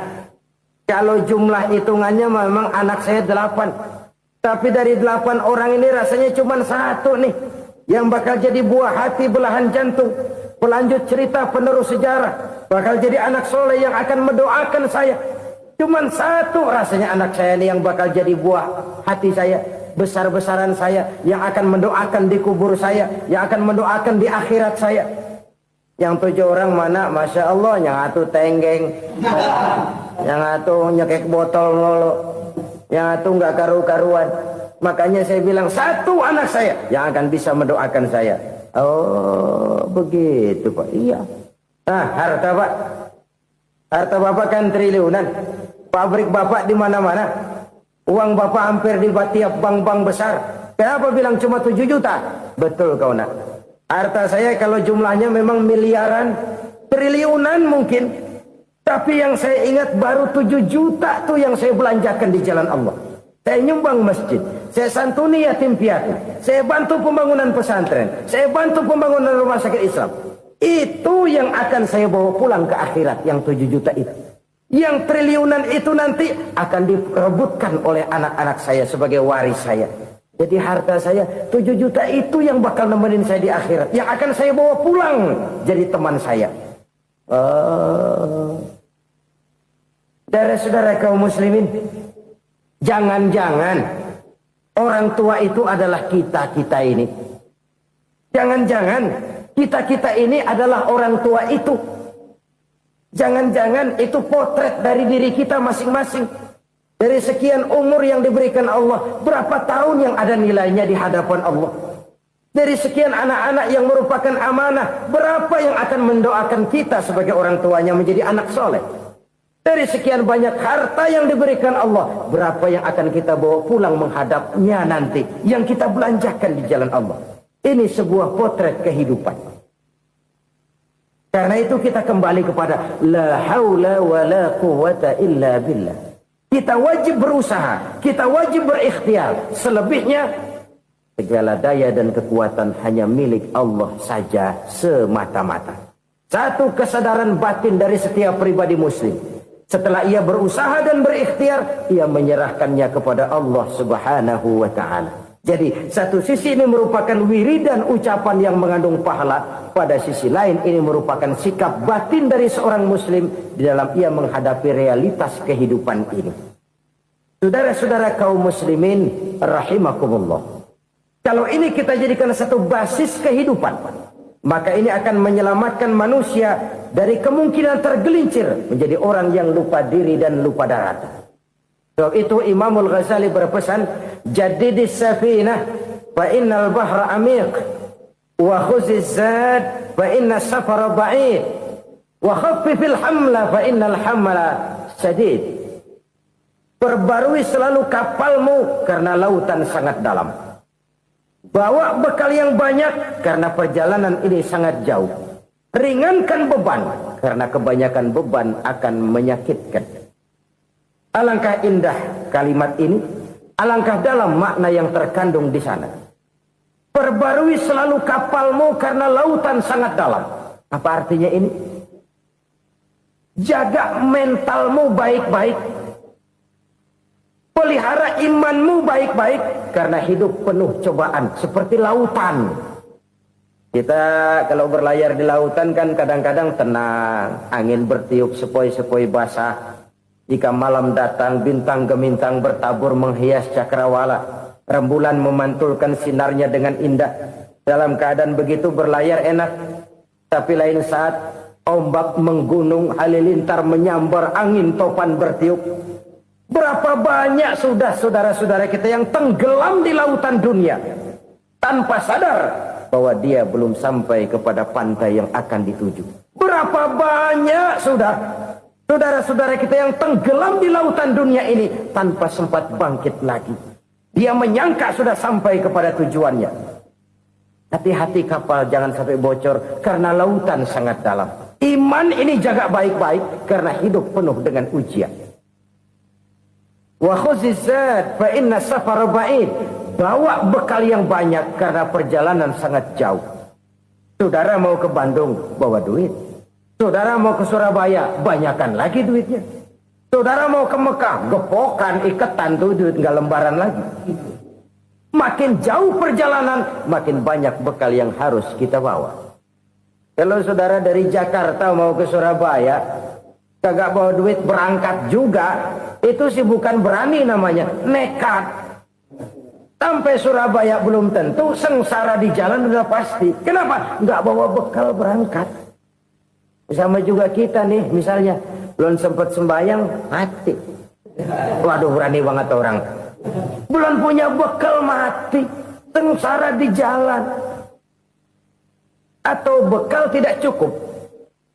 kalau jumlah hitungannya memang anak saya 8. Tapi dari 8 orang ini rasanya cuma 1 nih. Yang bakal jadi buah hati, belahan jantung. Pelanjut cerita, penerus sejarah. Bakal jadi anak soleh yang akan mendoakan saya. Cuma 1 rasanya anak saya ini yang bakal jadi buah hati saya. Besar-besaran saya. Yang akan mendoakan di kubur saya. Yang akan mendoakan di akhirat saya. Yang 7 orang mana, Masya Allah, yang atu tenggeng, yang atu nyekek botol mulu, yang atu nggak karu-karuan. Makanya saya bilang 1 anak saya yang akan bisa mendoakan saya. Oh begitu Pak. Iya. Nah harta Pak, harta Bapak kan triliunan. Pabrik Bapak di mana-mana. Uang Bapak hampir di tiap bank-bank besar. Kenapa bilang cuma 7 juta? Betul kau nak. Harta saya kalau jumlahnya memang miliaran, triliunan mungkin. Tapi yang saya ingat baru 7 juta tuh yang saya belanjakan di jalan Allah. Saya nyumbang masjid, saya santuni yatim piatu, saya bantu pembangunan pesantren, saya bantu pembangunan rumah sakit Islam. Itu yang akan saya bawa pulang ke akhirat, yang 7 juta itu. Yang triliunan itu nanti akan diperebutkan oleh anak-anak saya sebagai waris saya. Jadi harta saya 7 juta itu yang bakal nemenin saya di akhirat. Yang akan saya bawa pulang jadi teman saya. Saudara-saudara kaum muslimin, jangan-jangan orang tua itu adalah kita-kita ini. Jangan-jangan kita-kita ini adalah orang tua itu. Jangan-jangan itu potret dari diri kita masing-masing. Dari sekian umur yang diberikan Allah, berapa tahun yang ada nilainya di hadapan Allah? Dari sekian anak-anak yang merupakan amanah, berapa yang akan mendoakan kita sebagai orang tuanya menjadi anak soleh? Dari sekian banyak harta yang diberikan Allah, berapa yang akan kita bawa pulang menghadapnya nanti, yang kita belanjakan di jalan Allah? Ini sebuah potret kehidupan. Karena itu kita kembali kepada la haula wa la quwata illa billah. Kita wajib berusaha, kita wajib berikhtiar. Selebihnya, segala daya dan kekuatan hanya milik Allah saja semata-mata. Satu kesadaran batin dari setiap pribadi muslim. Setelah ia berusaha dan berikhtiar, ia menyerahkannya kepada Allah Subhanahu wa ta'ala. Jadi, satu sisi ini merupakan wiridan ucapan yang mengandung pahala. Pada sisi lain, ini merupakan sikap batin dari seorang muslim di dalam ia menghadapi realitas kehidupan ini. Saudara-saudara kaum muslimin, rahimakumullah. Kalau ini kita jadikan satu basis kehidupan, maka ini akan menyelamatkan manusia dari kemungkinan tergelincir menjadi orang yang lupa diri dan lupa darat. Sebab itu Imamul Ghazali berpesan, Jadidis safinah fa innal bahra amiq wa khuziz zad fa inna safara ba'id wa khaffifil hamla fa innal hamla sadid. Perbarui selalu kapalmu karena lautan sangat dalam. Bawa bekal yang banyak karena perjalanan ini sangat jauh. Ringankan beban karena kebanyakan beban akan menyakitkan. Alangkah indah kalimat ini, alangkah dalam makna yang terkandung di sana. Perbarui selalu kapalmu karena lautan sangat dalam. Apa artinya ini? Jaga mentalmu baik-baik. Pelihara imanmu baik-baik karena hidup penuh cobaan seperti lautan. Kita kalau berlayar di lautan kan kadang-kadang tenang, angin bertiup sepoi-sepoi basah. Jika malam datang, bintang gemintang bertabur menghias cakrawala. Rembulan memantulkan sinarnya dengan indah. Dalam keadaan begitu berlayar enak. Tapi lain saat ombak menggunung, halilintar menyambar, angin topan bertiup. Berapa banyak sudah saudara-saudara kita yang tenggelam di lautan dunia tanpa sadar bahwa dia belum sampai kepada pantai yang akan dituju. Berapa banyak sudah Saudara-saudara kita yang tenggelam di lautan dunia ini tanpa sempat bangkit lagi. Dia menyangka sudah sampai kepada tujuannya. Hati-hati kapal jangan sampai bocor karena lautan sangat dalam. Iman ini jaga baik-baik karena hidup penuh dengan ujian. Wa khuzizat fa inna safar ba'id. Bawa bekal yang banyak karena perjalanan sangat jauh. Saudara mau ke Bandung, bawa duit. Saudara mau ke Surabaya, banyakan lagi duitnya. Saudara mau ke Mekah, gepokan, iketan tuh duit nggak lembaran lagi. Makin jauh perjalanan, makin banyak bekal yang harus kita bawa. Kalau saudara dari Jakarta mau ke Surabaya, kagak bawa duit berangkat juga, itu sih bukan berani namanya, nekat. Sampai Surabaya belum tentu, sengsara di jalan udah pasti. Kenapa? Nggak bawa bekal berangkat. Sama juga kita nih, misalnya belum sempat sembahyang, mati. Waduh, berani banget orang. Belum punya bekal, mati. Sengsara di jalan. Atau bekal tidak cukup.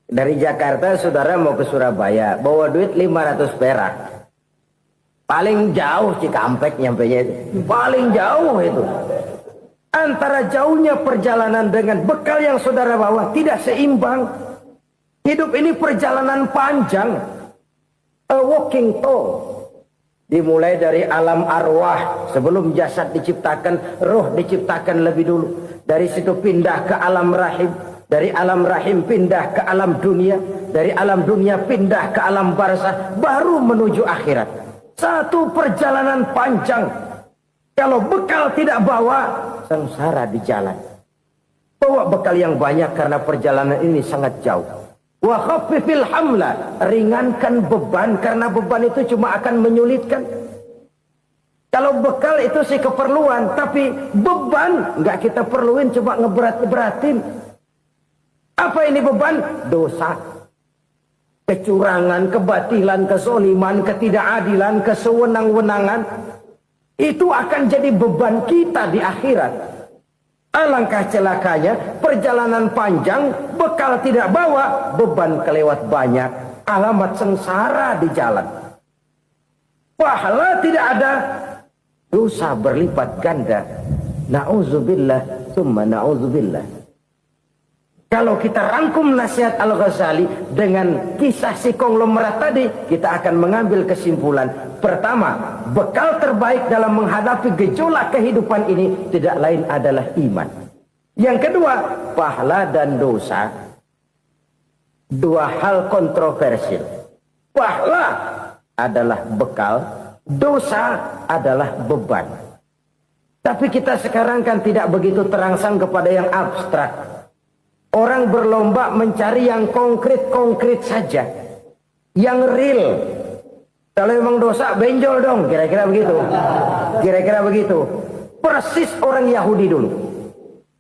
Dari Jakarta saudara mau ke Surabaya, bawa duit 500 perak. Paling jauh Cikampek nyampenya itu. Paling jauh itu. Antara jauhnya perjalanan dengan bekal yang saudara bawa tidak seimbang. Hidup ini perjalanan panjang. A walking tour. Dimulai dari alam arwah. Sebelum jasad diciptakan, roh diciptakan lebih dulu. Dari situ pindah ke alam rahim. Dari alam rahim pindah ke alam dunia. Dari alam dunia pindah ke alam barzah. Baru menuju akhirat. Satu perjalanan panjang. Kalau bekal tidak bawa, sengsara di jalan. Bawa bekal yang banyak karena perjalanan ini sangat jauh. Wa khaffifil hamla, ringankan beban karena beban itu cuma akan menyulitkan. Kalau bekal itu sih keperluan, tapi beban nggak kita perluin, cuma ngeberat-beratin. Apa ini beban? Dosa, kecurangan, kebatilan, kezoliman, ketidakadilan, kesewenang-wenangan. Itu akan jadi beban kita di akhirat. Alangkah celakanya, perjalanan panjang, bekal tidak bawa, beban kelewat banyak, alamat sengsara di jalan. Pahala tidak ada, dosa berlipat ganda. Na'udzubillah, summa na'udzubillah. Kalau kita rangkum nasihat Al-Ghazali dengan kisah si konglomerat tadi, kita akan mengambil kesimpulan. Pertama, bekal terbaik dalam menghadapi gejolak kehidupan ini tidak lain adalah iman. Yang kedua, pahala dan dosa. Dua hal kontroversial. Pahala adalah bekal, dosa adalah beban. Tapi kita sekarang kan tidak begitu terangsang kepada yang abstrak. Orang berlomba mencari yang konkret-konkret saja. Yang real. Kalau memang dosa, benjol dong. Kira-kira begitu. Kira-kira begitu. Persis orang Yahudi dulu.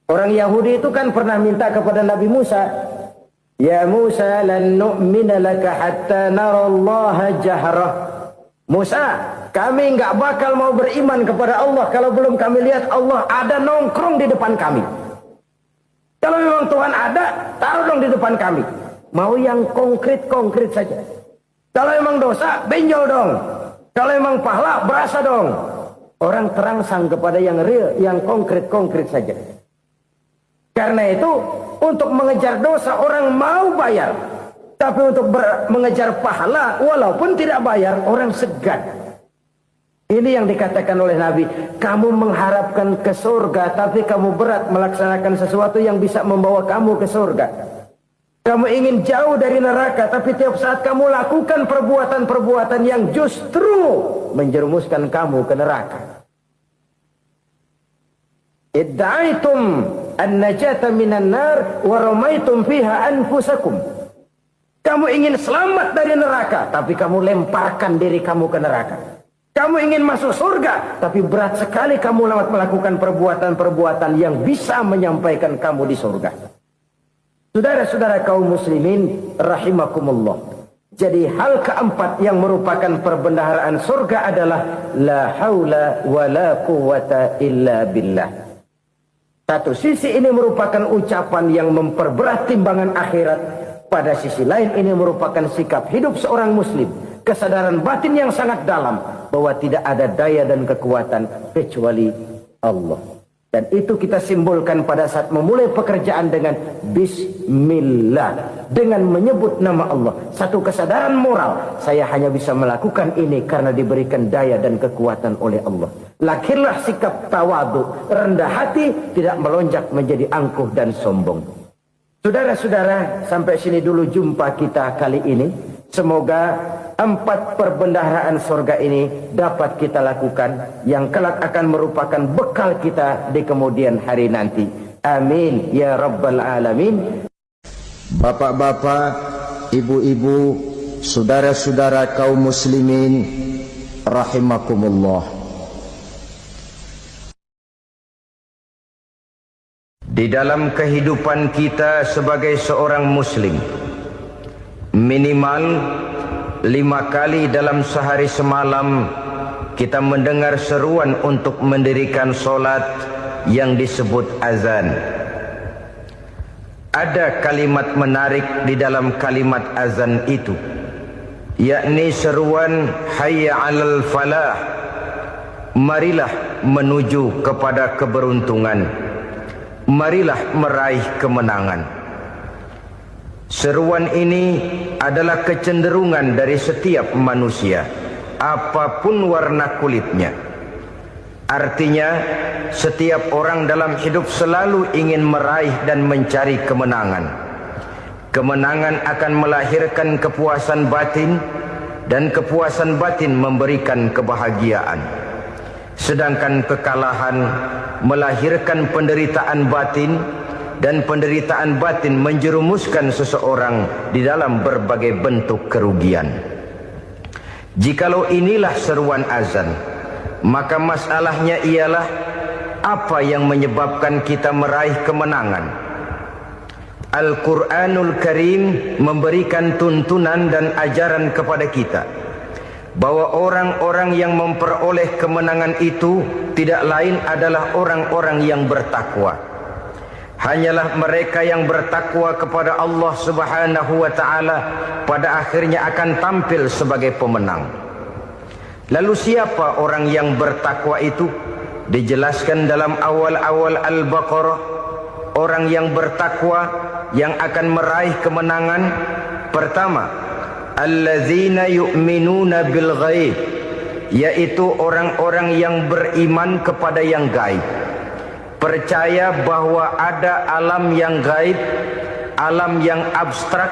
Orang Yahudi itu kan pernah minta kepada Nabi Musa. Ya Musa, lan nu'mina laka hatta narallaha jahrah. Musa, kami nggak bakal mau beriman kepada Allah kalau belum kami lihat Allah ada nongkrong di depan kami. Kalau memang Tuhan ada, taruh dong di depan kami. Mau yang konkret-konkret saja. Kalau memang dosa, benjol dong. Kalau memang pahala, berasa dong. Orang terangsang kepada yang real, yang konkret-konkret saja. Karena itu, untuk mengejar dosa, orang mau bayar. Tapi untuk mengejar pahala, walaupun tidak bayar, orang segan. Ini yang dikatakan oleh Nabi, kamu mengharapkan ke surga, tapi kamu berat melaksanakan sesuatu yang bisa membawa kamu ke surga. Kamu ingin jauh dari neraka, tapi tiap saat kamu lakukan perbuatan-perbuatan yang justru menjerumuskan kamu ke neraka. Idda'aitum an-najata minan nar wa ramaitum fiha anfusakum. Kamu ingin selamat dari neraka, tapi kamu lemparkan diri kamu ke neraka. Kamu ingin masuk surga, tapi berat sekali kamu melakukan perbuatan-perbuatan yang bisa menyampaikan kamu di surga. Saudara-saudara kaum muslimin, rahimakumullah. Jadi hal keempat yang merupakan perbendaharaan surga adalah la haula wa la quwwata illa billah. Satu sisi ini merupakan ucapan yang memperberat timbangan akhirat. Pada sisi lain ini merupakan sikap hidup seorang muslim, kesadaran batin yang sangat dalam bahwa tidak ada daya dan kekuatan kecuali Allah. Dan itu kita simbolkan pada saat memulai pekerjaan dengan Bismillah, dengan menyebut nama Allah. Satu kesadaran moral, saya hanya bisa melakukan ini karena diberikan daya dan kekuatan oleh Allah. Lahirlah sikap tawadu, rendah hati, tidak melonjak menjadi angkuh dan sombong. Saudara-saudara, sampai sini dulu jumpa kita kali ini. Semoga 4 perbendaharaan surga ini dapat kita lakukan, yang kelak akan merupakan bekal kita di kemudian hari nanti. Amin ya rabbal alamin. Bapak-bapak, ibu-ibu, saudara-saudara kaum muslimin rahimakumullah. Di dalam kehidupan kita sebagai seorang muslim, minimal 5 kali dalam sehari semalam kita mendengar seruan untuk mendirikan solat yang disebut azan. Ada kalimat menarik di dalam kalimat azan itu, yakni seruan hayya 'alal falah, marilah menuju kepada keberuntungan, marilah meraih kemenangan. Seruan ini adalah kecenderungan dari setiap manusia, apapun warna kulitnya. Artinya, setiap orang dalam hidup selalu ingin meraih dan mencari kemenangan. Kemenangan akan melahirkan kepuasan batin, dan kepuasan batin memberikan kebahagiaan. Sedangkan kekalahan melahirkan penderitaan batin, dan penderitaan batin menjerumuskan seseorang di dalam berbagai bentuk kerugian. Jikalau inilah seruan azan, maka masalahnya ialah apa yang menyebabkan kita meraih kemenangan. Al-Quranul Karim memberikan tuntunan dan ajaran kepada kita bahwa orang-orang yang memperoleh kemenangan itu tidak lain adalah orang-orang yang bertakwa. Hanyalah mereka yang bertakwa kepada Allah Subhanahu wa ta'ala pada akhirnya akan tampil sebagai pemenang. Lalu siapa orang yang bertakwa itu? Dijelaskan dalam awal-awal Al-Baqarah, orang yang bertakwa yang akan meraih kemenangan. Pertama, alladzina yu'minuna bil ghaib, yaitu orang-orang yang beriman kepada yang gaib. Percaya bahwa ada alam yang gaib, alam yang abstrak,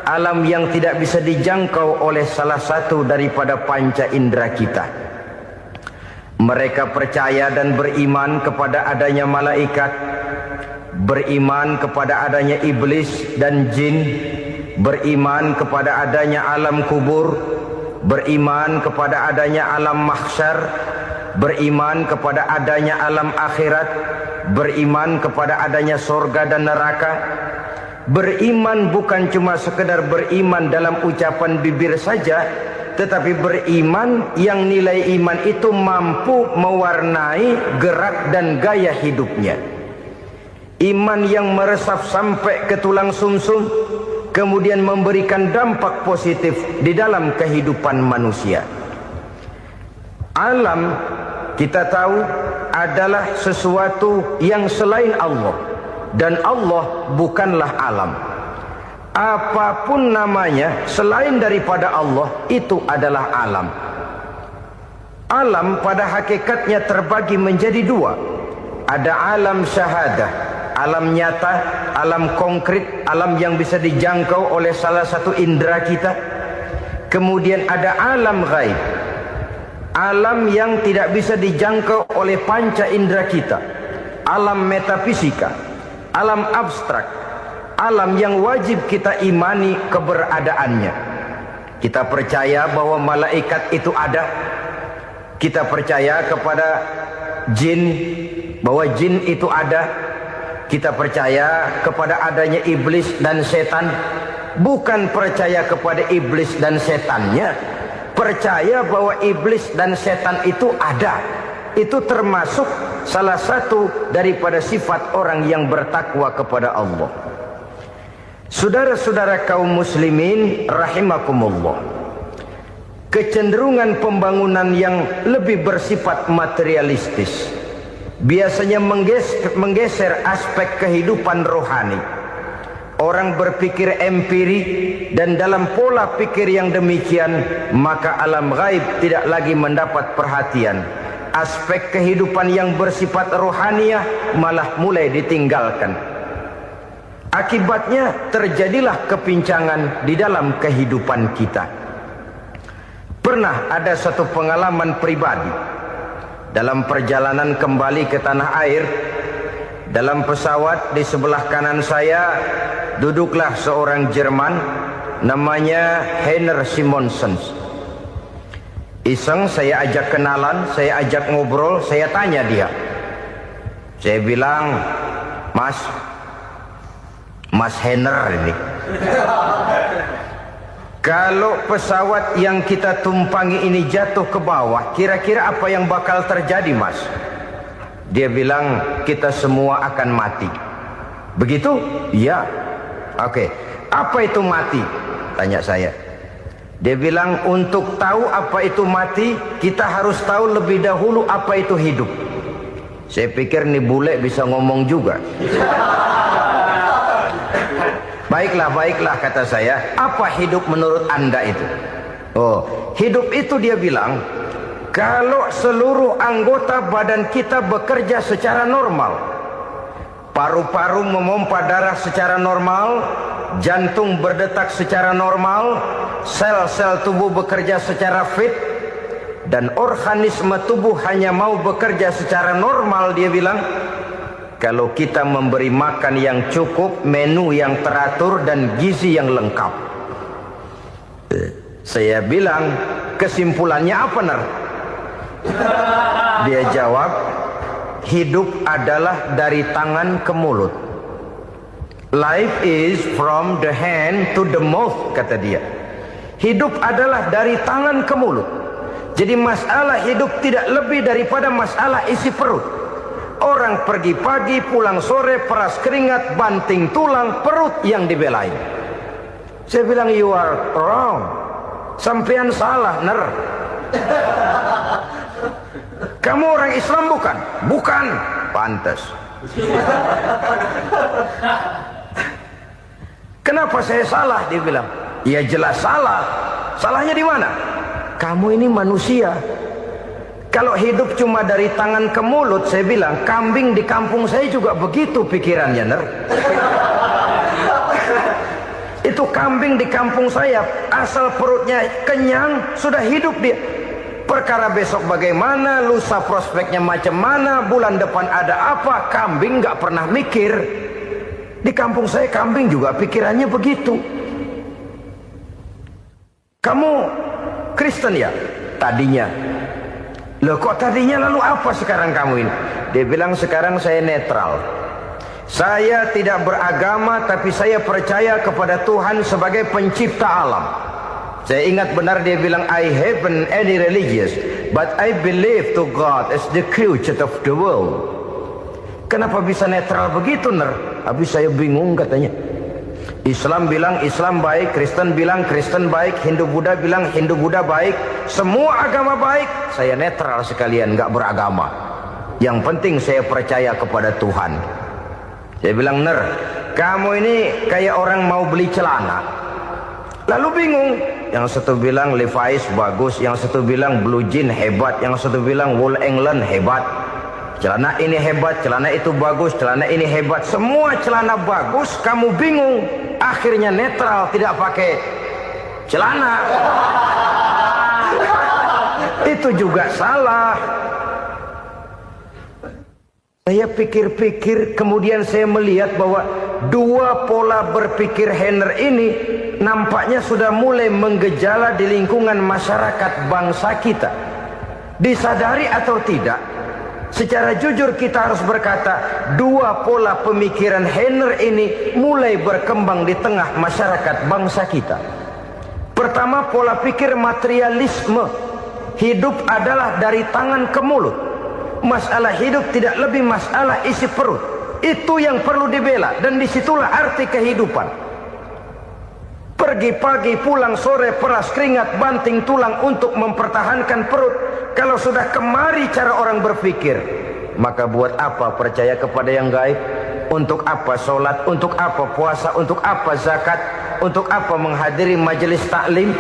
alam yang tidak bisa dijangkau oleh salah satu daripada panca indera kita. Mereka percaya dan beriman kepada adanya malaikat, beriman kepada adanya iblis dan jin, beriman kepada adanya alam kubur, beriman kepada adanya alam mahsyar, beriman kepada adanya alam akhirat, beriman kepada adanya surga dan neraka. Beriman bukan cuma sekedar beriman dalam ucapan bibir saja, tetapi beriman yang nilai iman itu mampu mewarnai gerak dan gaya hidupnya. Iman yang meresap sampai ke tulang sumsum, kemudian memberikan dampak positif di dalam kehidupan manusia. Alam, kita tahu, adalah sesuatu yang selain Allah, dan Allah bukanlah alam. Apapun namanya selain daripada Allah, itu adalah alam. Alam pada hakikatnya terbagi menjadi 2. Ada alam syahadah, alam nyata, alam konkret, alam yang bisa dijangkau oleh salah satu indera kita. Kemudian ada alam ghaib, alam yang tidak bisa dijangkau oleh panca indera kita, alam metafisika, alam abstrak, alam yang wajib kita imani keberadaannya. Kita percaya bahwa malaikat itu ada, kita percaya kepada jin, bahwa jin itu ada, kita percaya kepada adanya iblis dan setan. Bukan percaya kepada iblis dan setannya, percaya bahwa iblis dan setan itu ada. Itu termasuk salah satu daripada sifat orang yang bertakwa kepada Allah. Saudara-saudara kaum muslimin rahimakumullah, kecenderungan pembangunan yang lebih bersifat materialistis biasanya menggeser aspek kehidupan rohani. Orang berpikir empiri, dan dalam pola pikir yang demikian maka alam gaib tidak lagi mendapat perhatian. Aspek kehidupan yang bersifat rohaniah malah mulai ditinggalkan. Akibatnya terjadilah kepincangan di dalam kehidupan kita. Pernah ada satu pengalaman pribadi. Dalam perjalanan kembali ke tanah air, dalam pesawat di sebelah kanan saya duduklah seorang Jerman, namanya Heiner Simonsen. Iseng saya ajak kenalan, saya ajak ngobrol, saya tanya dia. Saya bilang, Mas Heiner ini, kalau pesawat yang kita tumpangi ini jatuh ke bawah, kira-kira apa yang bakal terjadi, Mas? Dia bilang, kita semua akan mati. Begitu? Iya. Oke. Apa itu mati? Tanya saya. Dia bilang, untuk tahu apa itu mati, kita harus tahu lebih dahulu apa itu hidup. Saya pikir nih bule bisa ngomong juga. Baiklah kata saya. Apa hidup menurut Anda itu? Oh, hidup itu dia bilang, kalau seluruh anggota badan kita bekerja secara normal, paru-paru memompa darah secara normal, jantung berdetak secara normal, sel-sel tubuh bekerja secara fit, dan organisme tubuh hanya mau bekerja secara normal, dia bilang, kalau kita memberi makan yang cukup, menu yang teratur, dan gizi yang lengkap. Saya bilang, kesimpulannya apa, Ner? Dia jawab, hidup adalah dari tangan ke mulut. Life is from the hand to the mouth, kata dia. Hidup adalah dari tangan ke mulut. Jadi masalah hidup tidak lebih daripada masalah isi perut. Orang pergi pagi, pulang sore, peras keringat, banting tulang, perut yang dibelain. Saya bilang, you are wrong. Sampean salah, Ner. Kamu orang Islam bukan? Bukan. Pantas. Kenapa saya salah? Dia bilang, ya jelas salah. Salahnya di mana? Kamu ini manusia. Kalau hidup cuma dari tangan ke mulut, saya bilang, kambing di kampung saya juga begitu pikirannya, Ner. Itu kambing di kampung saya, asal perutnya kenyang, sudah hidup dia. Perkara besok bagaimana, lusa prospeknya macam mana, bulan depan ada apa, kambing nggak pernah mikir. Di kampung saya kambing juga pikirannya begitu. Kamu Kristen ya? Tadinya. Loh kok tadinya, lalu apa sekarang kamu ini? Dia bilang, sekarang saya netral. Saya tidak beragama, tapi saya percaya kepada Tuhan sebagai pencipta alam. Saya ingat benar dia bilang, I haven't any religious, but I believe to God as the creator of the world. Kenapa bisa netral begitu, Ner? Habis saya bingung katanya. Islam bilang Islam baik, Kristen bilang Kristen baik, Hindu Buddha bilang Hindu Buddha baik, semua agama baik. Saya netral sekalian, nggak beragama. Yang penting saya percaya kepada Tuhan. Saya bilang, Ner, kamu ini kayak orang mau beli celana, lalu bingung. Yang satu bilang Levi's bagus, yang satu bilang Blue Jean hebat, yang satu bilang Wool England hebat. Celana ini hebat, celana itu bagus, celana ini hebat. Semua celana bagus, kamu bingung. Akhirnya netral, tidak pakai celana. Itu juga salah. Saya pikir-pikir, kemudian saya melihat bahwa dua pola berpikir Heiner ini nampaknya sudah mulai menggejala di lingkungan masyarakat bangsa kita. Disadari atau tidak, secara jujur kita harus berkata, dua pola pemikiran Heiner ini mulai berkembang di tengah masyarakat bangsa kita. Pertama, pola pikir materialisme. Hidup adalah dari tangan ke mulut. Masalah hidup tidak lebih masalah isi perut. Itu yang perlu dibela, dan disitulah arti kehidupan. Pergi pagi pulang sore, peras keringat banting tulang untuk mempertahankan perut. Kalau sudah kemari cara orang berpikir, maka buat apa percaya kepada yang gaib? Untuk apa sholat? Untuk apa puasa? Untuk apa zakat? Untuk apa menghadiri majelis taklim?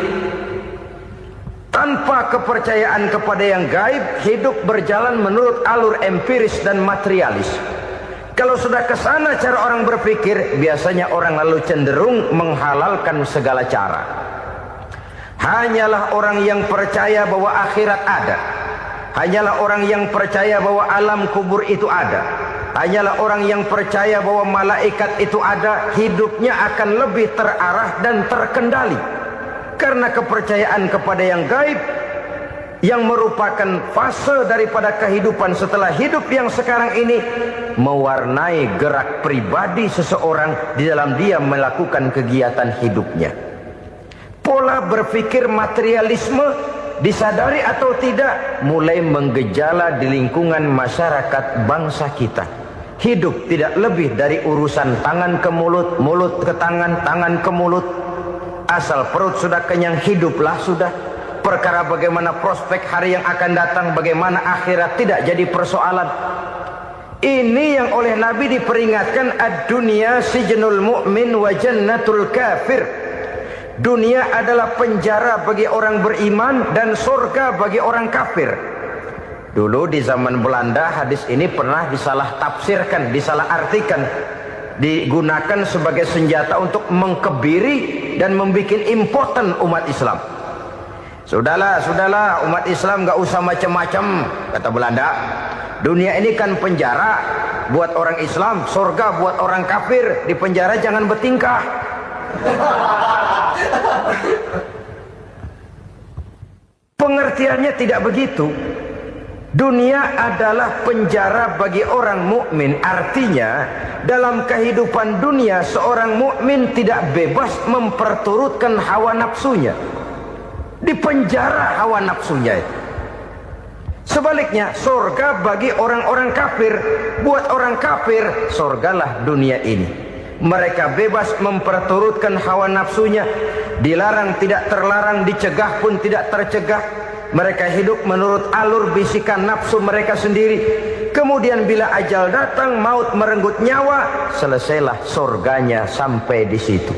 Tanpa kepercayaan kepada yang gaib, hidup berjalan menurut alur empiris dan materialis. Kalau sudah ke sana cara orang berpikir, biasanya orang lalu cenderung menghalalkan segala cara. Hanyalah orang yang percaya bahwa akhirat ada. Hanyalah orang yang percaya bahwa alam kubur itu ada. Hanyalah orang yang percaya bahwa malaikat itu ada, hidupnya akan lebih terarah dan terkendali. Karena kepercayaan kepada yang gaib, yang merupakan fase daripada kehidupan setelah hidup yang sekarang ini, mewarnai gerak pribadi seseorang di dalam dia melakukan kegiatan hidupnya. Pola berpikir materialisme, disadari atau tidak, mulai menggejala di lingkungan masyarakat bangsa kita. Hidup tidak lebih dari urusan tangan ke mulut, mulut ke tangan, tangan ke mulut. Asal perut sudah kenyang, hiduplah sudah. Perkara bagaimana prospek hari yang akan datang, bagaimana akhirat, tidak jadi persoalan. Ini yang oleh Nabi diperingatkan, ad-dunya sijnul mu'min wa jannatul kafir. Dunia adalah penjara bagi orang beriman dan surga bagi orang kafir. Dulu di zaman Belanda hadis ini pernah disalah tafsirkan, disalah artikan, digunakan sebagai senjata untuk mengkebiri dan membuat impoten umat Islam. Sudahlah, umat Islam gak usah macam-macam, kata Belanda. Dunia ini kan penjara buat orang Islam, surga buat orang kafir. Di penjara jangan bertingkah. Pengertiannya tidak begitu. Dunia adalah penjara bagi orang mukmin. Artinya dalam kehidupan dunia seorang mukmin tidak bebas memperturutkan hawa nafsunya. Di penjara hawa nafsunya itu. Sebaliknya surga bagi orang-orang kafir. Buat orang kafir surgalah dunia ini. Mereka bebas memperturutkan hawa nafsunya. Dilarang tidak terlarang, dicegah pun tidak tercegah. Mereka hidup menurut alur bisikan nafsu mereka sendiri. Kemudian bila ajal datang, maut merenggut nyawa, selesailah surganya sampai di situ.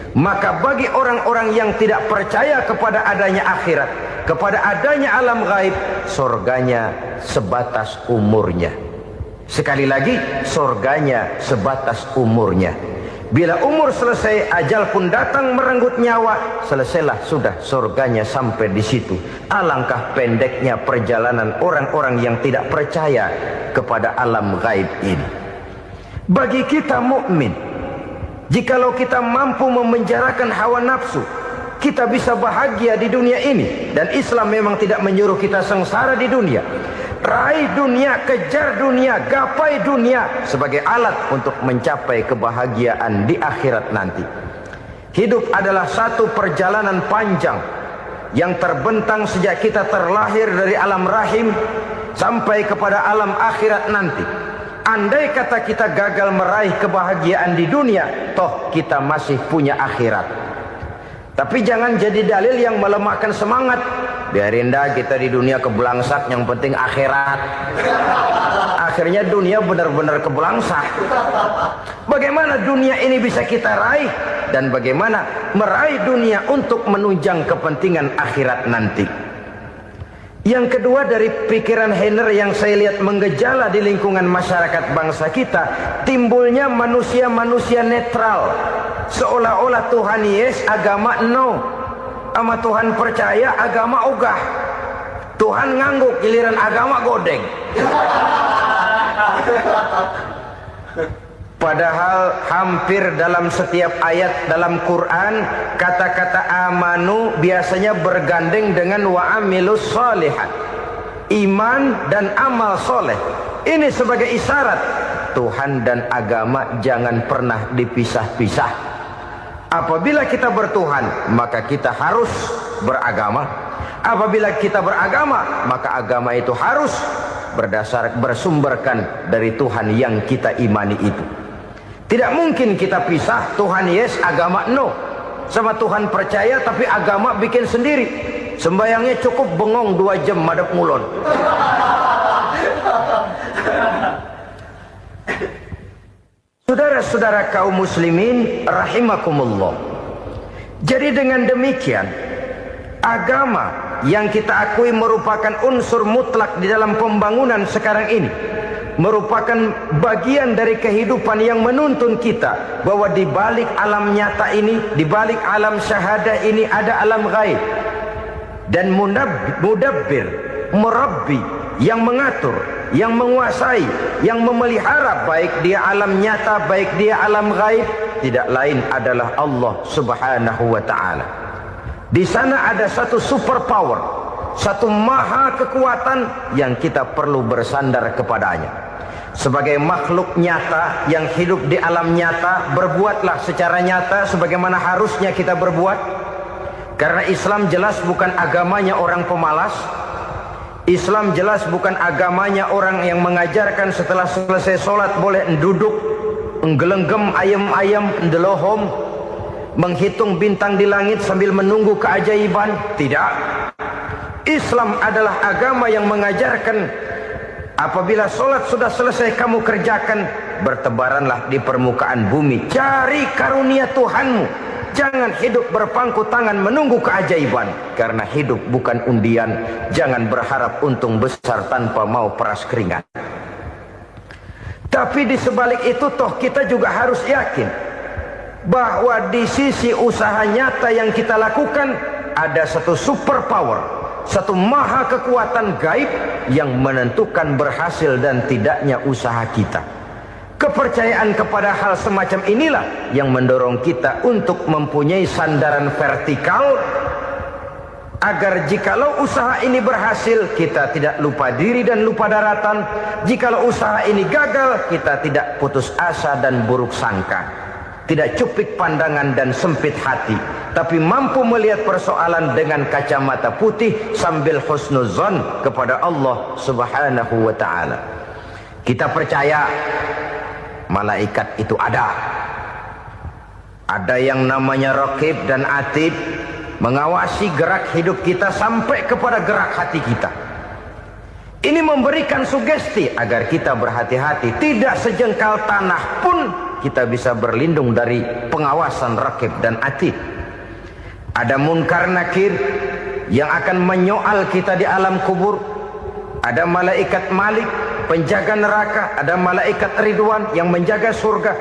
Maka bagi orang-orang yang tidak percaya kepada adanya akhirat, kepada adanya alam gaib, surganya sebatas umurnya. Sekali lagi, surganya sebatas umurnya. Bila umur selesai, ajal pun datang merenggut nyawa, selesailah sudah surganya sampai di situ. Alangkah pendeknya perjalanan orang-orang yang tidak percaya kepada alam gaib ini. Bagi kita mukmin, jikalau kita mampu memenjarakan hawa nafsu, kita bisa bahagia di dunia ini. Dan Islam memang tidak menyuruh kita sengsara di dunia. Raih dunia, kejar dunia, gapai dunia sebagai alat untuk mencapai kebahagiaan di akhirat nanti. Hidup adalah satu perjalanan panjang yang terbentang sejak kita terlahir dari alam rahim sampai kepada alam akhirat nanti. Andai kata kita gagal meraih kebahagiaan di dunia, toh kita masih punya akhirat. Tapi jangan jadi dalil yang melemahkan semangat. Biarin dah kita di dunia kebelangsak, yang penting akhirat. Akhirnya dunia benar-benar kebelangsak. Bagaimana dunia ini bisa kita raih? Dan bagaimana meraih dunia untuk menunjang kepentingan akhirat nanti? Yang kedua dari pikiran Heiner yang saya lihat menggejala di lingkungan masyarakat bangsa kita, timbulnya manusia-manusia netral. Seolah-olah Tuhan yes, agama no. Sama Tuhan percaya, agama ogah. Tuhan ngangguk, giliran agama godeng. Padahal hampir dalam setiap ayat dalam Quran, kata-kata amanu biasanya bergandeng dengan wa amilus sholihat. Iman dan amal soleh. Ini sebagai isyarat Tuhan dan agama jangan pernah dipisah-pisah. Apabila kita bertuhan, maka kita harus beragama. Apabila kita beragama, maka agama itu harus bersumberkan dari Tuhan yang kita imani itu. Tidak mungkin kita pisah, Tuhan yes, agama no. Sama Tuhan percaya tapi agama bikin sendiri. Sembayangnya cukup bengong 2 jam madep ngulon. Saudara-saudara kaum muslimin rahimakumullah. Jadi dengan demikian, agama yang kita akui merupakan unsur mutlak di dalam pembangunan sekarang ini, merupakan bagian dari kehidupan yang menuntun kita bahwa di balik alam nyata ini, di balik alam syahadah ini ada alam gaib. Dan mudabbir, murabbi, yang mengatur, yang menguasai, yang memelihara baik dia alam nyata, baik dia alam gaib, tidak lain adalah Allah Subhanahu wa taala. Di sana ada satu super power, satu maha kekuatan yang kita perlu bersandar kepadanya. Sebagai makhluk nyata yang hidup di alam nyata, berbuatlah secara nyata sebagaimana harusnya kita berbuat. Karena Islam jelas bukan agamanya orang pemalas. Islam jelas bukan agamanya orang yang mengajarkan setelah selesai sholat boleh duduk, nggelenggem ayam-ayam, ndelohom, menghitung bintang di langit sambil menunggu keajaiban. Tidak. Islam adalah agama yang mengajarkan apabila sholat sudah selesai kamu kerjakan, bertebaranlah di permukaan bumi, cari karunia Tuhanmu. Jangan hidup berpangku tangan menunggu keajaiban. Karena hidup bukan undian. Jangan berharap untung besar tanpa mau peras keringat. Tapi di sebalik itu toh kita juga harus yakin bahwa di sisi usaha nyata yang kita lakukan ada satu super power, satu maha kekuatan gaib yang menentukan berhasil dan tidaknya usaha kita. Kepercayaan kepada hal semacam inilah yang mendorong kita untuk mempunyai sandaran vertikal, agar jikalau usaha ini berhasil, kita tidak lupa diri dan lupa daratan. Jikalau usaha ini gagal, kita tidak putus asa dan buruk sangka, tidak cupik pandangan dan sempit hati, tapi mampu melihat persoalan dengan kacamata putih sambil husnuzon kepada Allah Subhanahu wa ta'ala. Kita percaya malaikat itu ada. Ada yang namanya Raqib dan Atid, mengawasi gerak hidup kita sampai kepada gerak hati kita. Ini memberikan sugesti agar kita berhati-hati. Tidak sejengkal tanah pun kita bisa berlindung dari pengawasan Raqib dan Atid. Ada Munkar Nakir yang akan menyoal kita di alam kubur. Ada malaikat Malik, penjaga neraka. Ada malaikat Ridwan yang menjaga surga.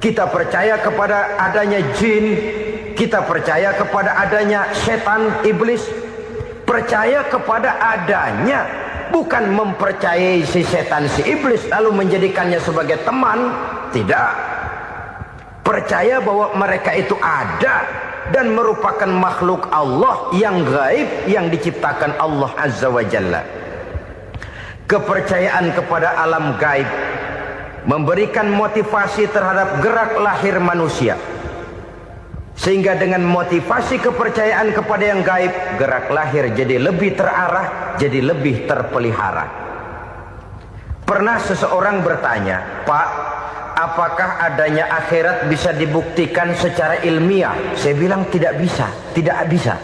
Kita percaya kepada adanya jin. Kita percaya kepada adanya setan, iblis. Percaya kepada adanya, bukan mempercayai si setan, si iblis lalu menjadikannya sebagai teman. Tidak. Percaya bahwa mereka itu ada dan merupakan makhluk Allah yang gaib, yang diciptakan Allah Azza wa Jalla. Kepercayaan kepada alam gaib memberikan motivasi terhadap gerak lahir manusia, sehingga dengan motivasi kepercayaan kepada yang gaib, gerak lahir jadi lebih terarah, jadi lebih terpelihara. Pernah seseorang bertanya, "Pak, apakah adanya akhirat bisa dibuktikan secara ilmiah?" Saya bilang tidak bisa, tidak bisa.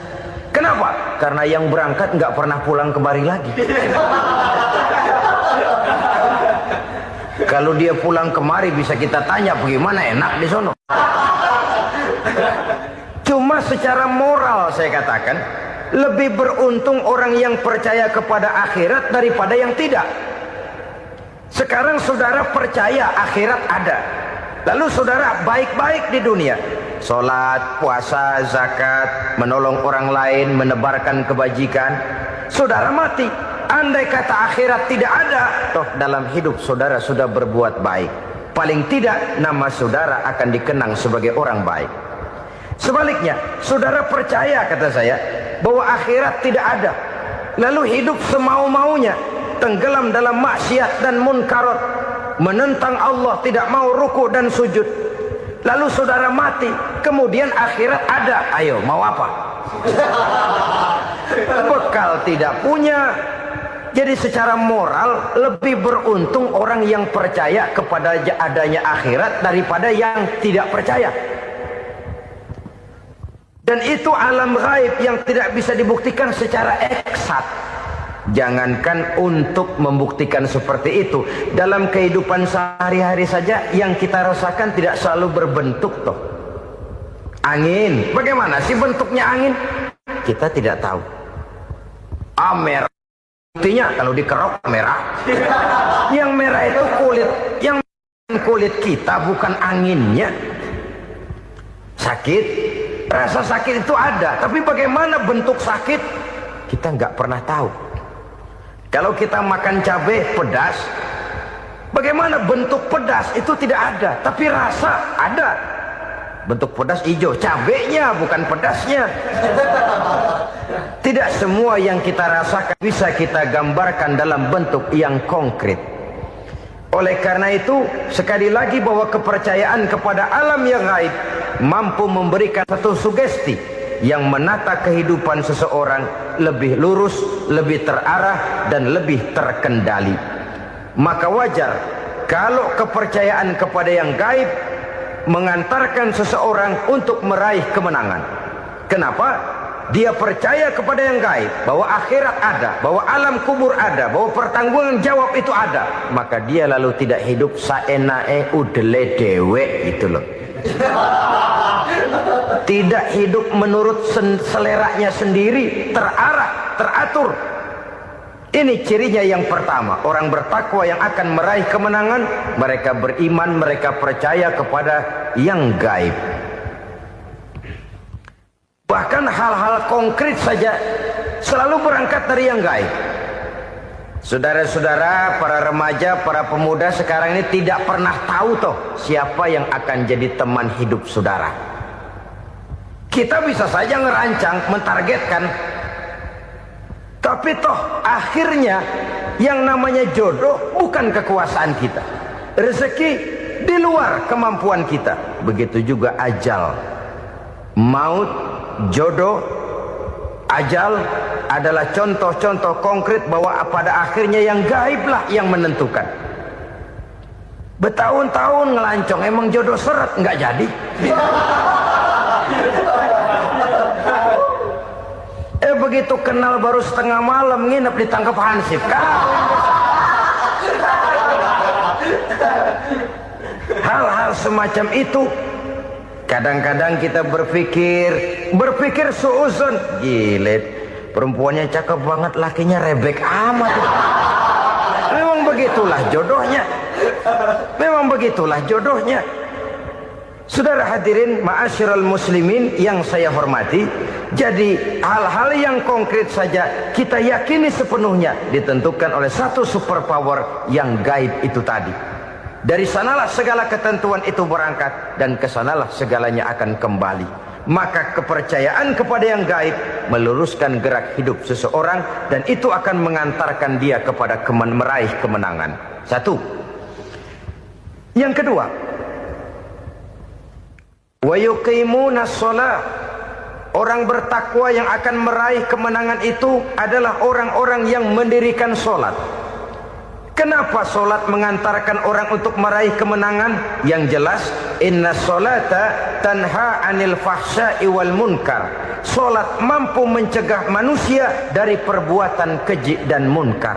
Kenapa? Karena yang berangkat nggak pernah pulang kembali lagi. Kalau dia pulang kemari bisa kita tanya bagaimana enak di sono. Cuma secara moral saya katakan, lebih beruntung orang yang percaya kepada akhirat daripada yang tidak. Sekarang saudara percaya akhirat ada, lalu saudara baik-baik di dunia, sholat, puasa, zakat, menolong orang lain, menebarkan kebajikan. Saudara mati, andai kata akhirat tidak ada, toh dalam hidup saudara sudah berbuat baik. Paling tidak nama saudara akan dikenang sebagai orang baik. Sebaliknya, saudara percaya, kata saya, bahwa akhirat tidak ada, lalu hidup semau-maunya, tenggelam dalam maksiat dan munkarat, menentang Allah, tidak mau ruku dan sujud. Lalu saudara mati, kemudian akhirat ada. Ayo, mau apa? Bekal tidak punya. Jadi secara moral lebih beruntung orang yang percaya kepada adanya akhirat daripada yang tidak percaya. Dan itu alam gaib yang tidak bisa dibuktikan secara eksat. Jangankan untuk membuktikan seperti itu, dalam kehidupan sehari-hari saja yang kita rasakan tidak selalu berbentuk toh. Angin, bagaimana sih bentuknya angin? Kita tidak tahu. Merah, buktinya kalau dikerok merah. Yang merah itu kulit, yang kulit kita bukan anginnya. Sakit, rasa sakit itu ada, tapi bagaimana bentuk sakit kita nggak pernah tahu. Kalau kita makan cabai pedas, bagaimana bentuk pedas itu tidak ada, tapi rasa ada. Bentuk pedas hijau, cabainya bukan pedasnya. Tidak semua yang kita rasakan bisa kita gambarkan dalam bentuk yang konkret. Oleh karena itu, sekali lagi bahwa kepercayaan kepada alam yang gaib mampu memberikan satu sugesti yang menata kehidupan seseorang lebih lurus, lebih terarah, dan lebih terkendali. Maka wajar kalau kepercayaan kepada yang gaib mengantarkan seseorang untuk meraih kemenangan. Kenapa? Dia percaya kepada yang gaib, bahwa akhirat ada, bahwa alam kubur ada, bahwa pertanggungan jawab itu ada. Maka dia lalu tidak hidup saenae udele dewe, itu loh. Tidak hidup menurut seleranya sendiri, terarah, teratur. Ini cirinya yang pertama. Orang bertakwa yang akan meraih kemenangan, mereka beriman, mereka percaya kepada yang gaib. Bahkan hal-hal konkret saja selalu berangkat dari yang gaib. Saudara-saudara, para remaja, para pemuda sekarang ini tidak pernah tahu toh siapa yang akan jadi teman hidup saudara. Kita bisa saja ngerancang, mentargetkan, tapi toh akhirnya yang namanya jodoh bukan kekuasaan kita. Rezeki di luar kemampuan kita. Begitu juga ajal, maut, jodoh, ajal adalah contoh-contoh konkret bahwa pada akhirnya yang gaiblah yang menentukan. Bertahun-tahun ngelancong, emang jodoh seret, nggak jadi. Begitu kenal baru setengah malam nginep ditangkap hansip kan. Hal-hal semacam itu kadang-kadang kita berpikir suuzon, gile, perempuannya cakep banget, lakinya rebek amat. Memang begitulah jodohnya. Memang begitulah jodohnya. Saudara hadirin ma'asyiral muslimin yang saya hormati, jadi hal-hal yang konkret saja kita yakini sepenuhnya ditentukan oleh satu superpower yang gaib itu tadi. Dari sanalah segala ketentuan itu berangkat dan kesanalah segalanya akan kembali. Maka kepercayaan kepada yang gaib meluruskan gerak hidup seseorang dan itu akan mengantarkan dia kepada meraih kemenangan. Satu. Yang kedua, wa yuqimuna shalah. Orang bertakwa yang akan meraih kemenangan itu adalah orang-orang yang mendirikan sholat. Kenapa sholat mengantarkan orang untuk meraih kemenangan? Yang jelas, inna sholata tanha anil fahsya'i wal munkar. Sholat mampu mencegah manusia dari perbuatan keji dan munkar.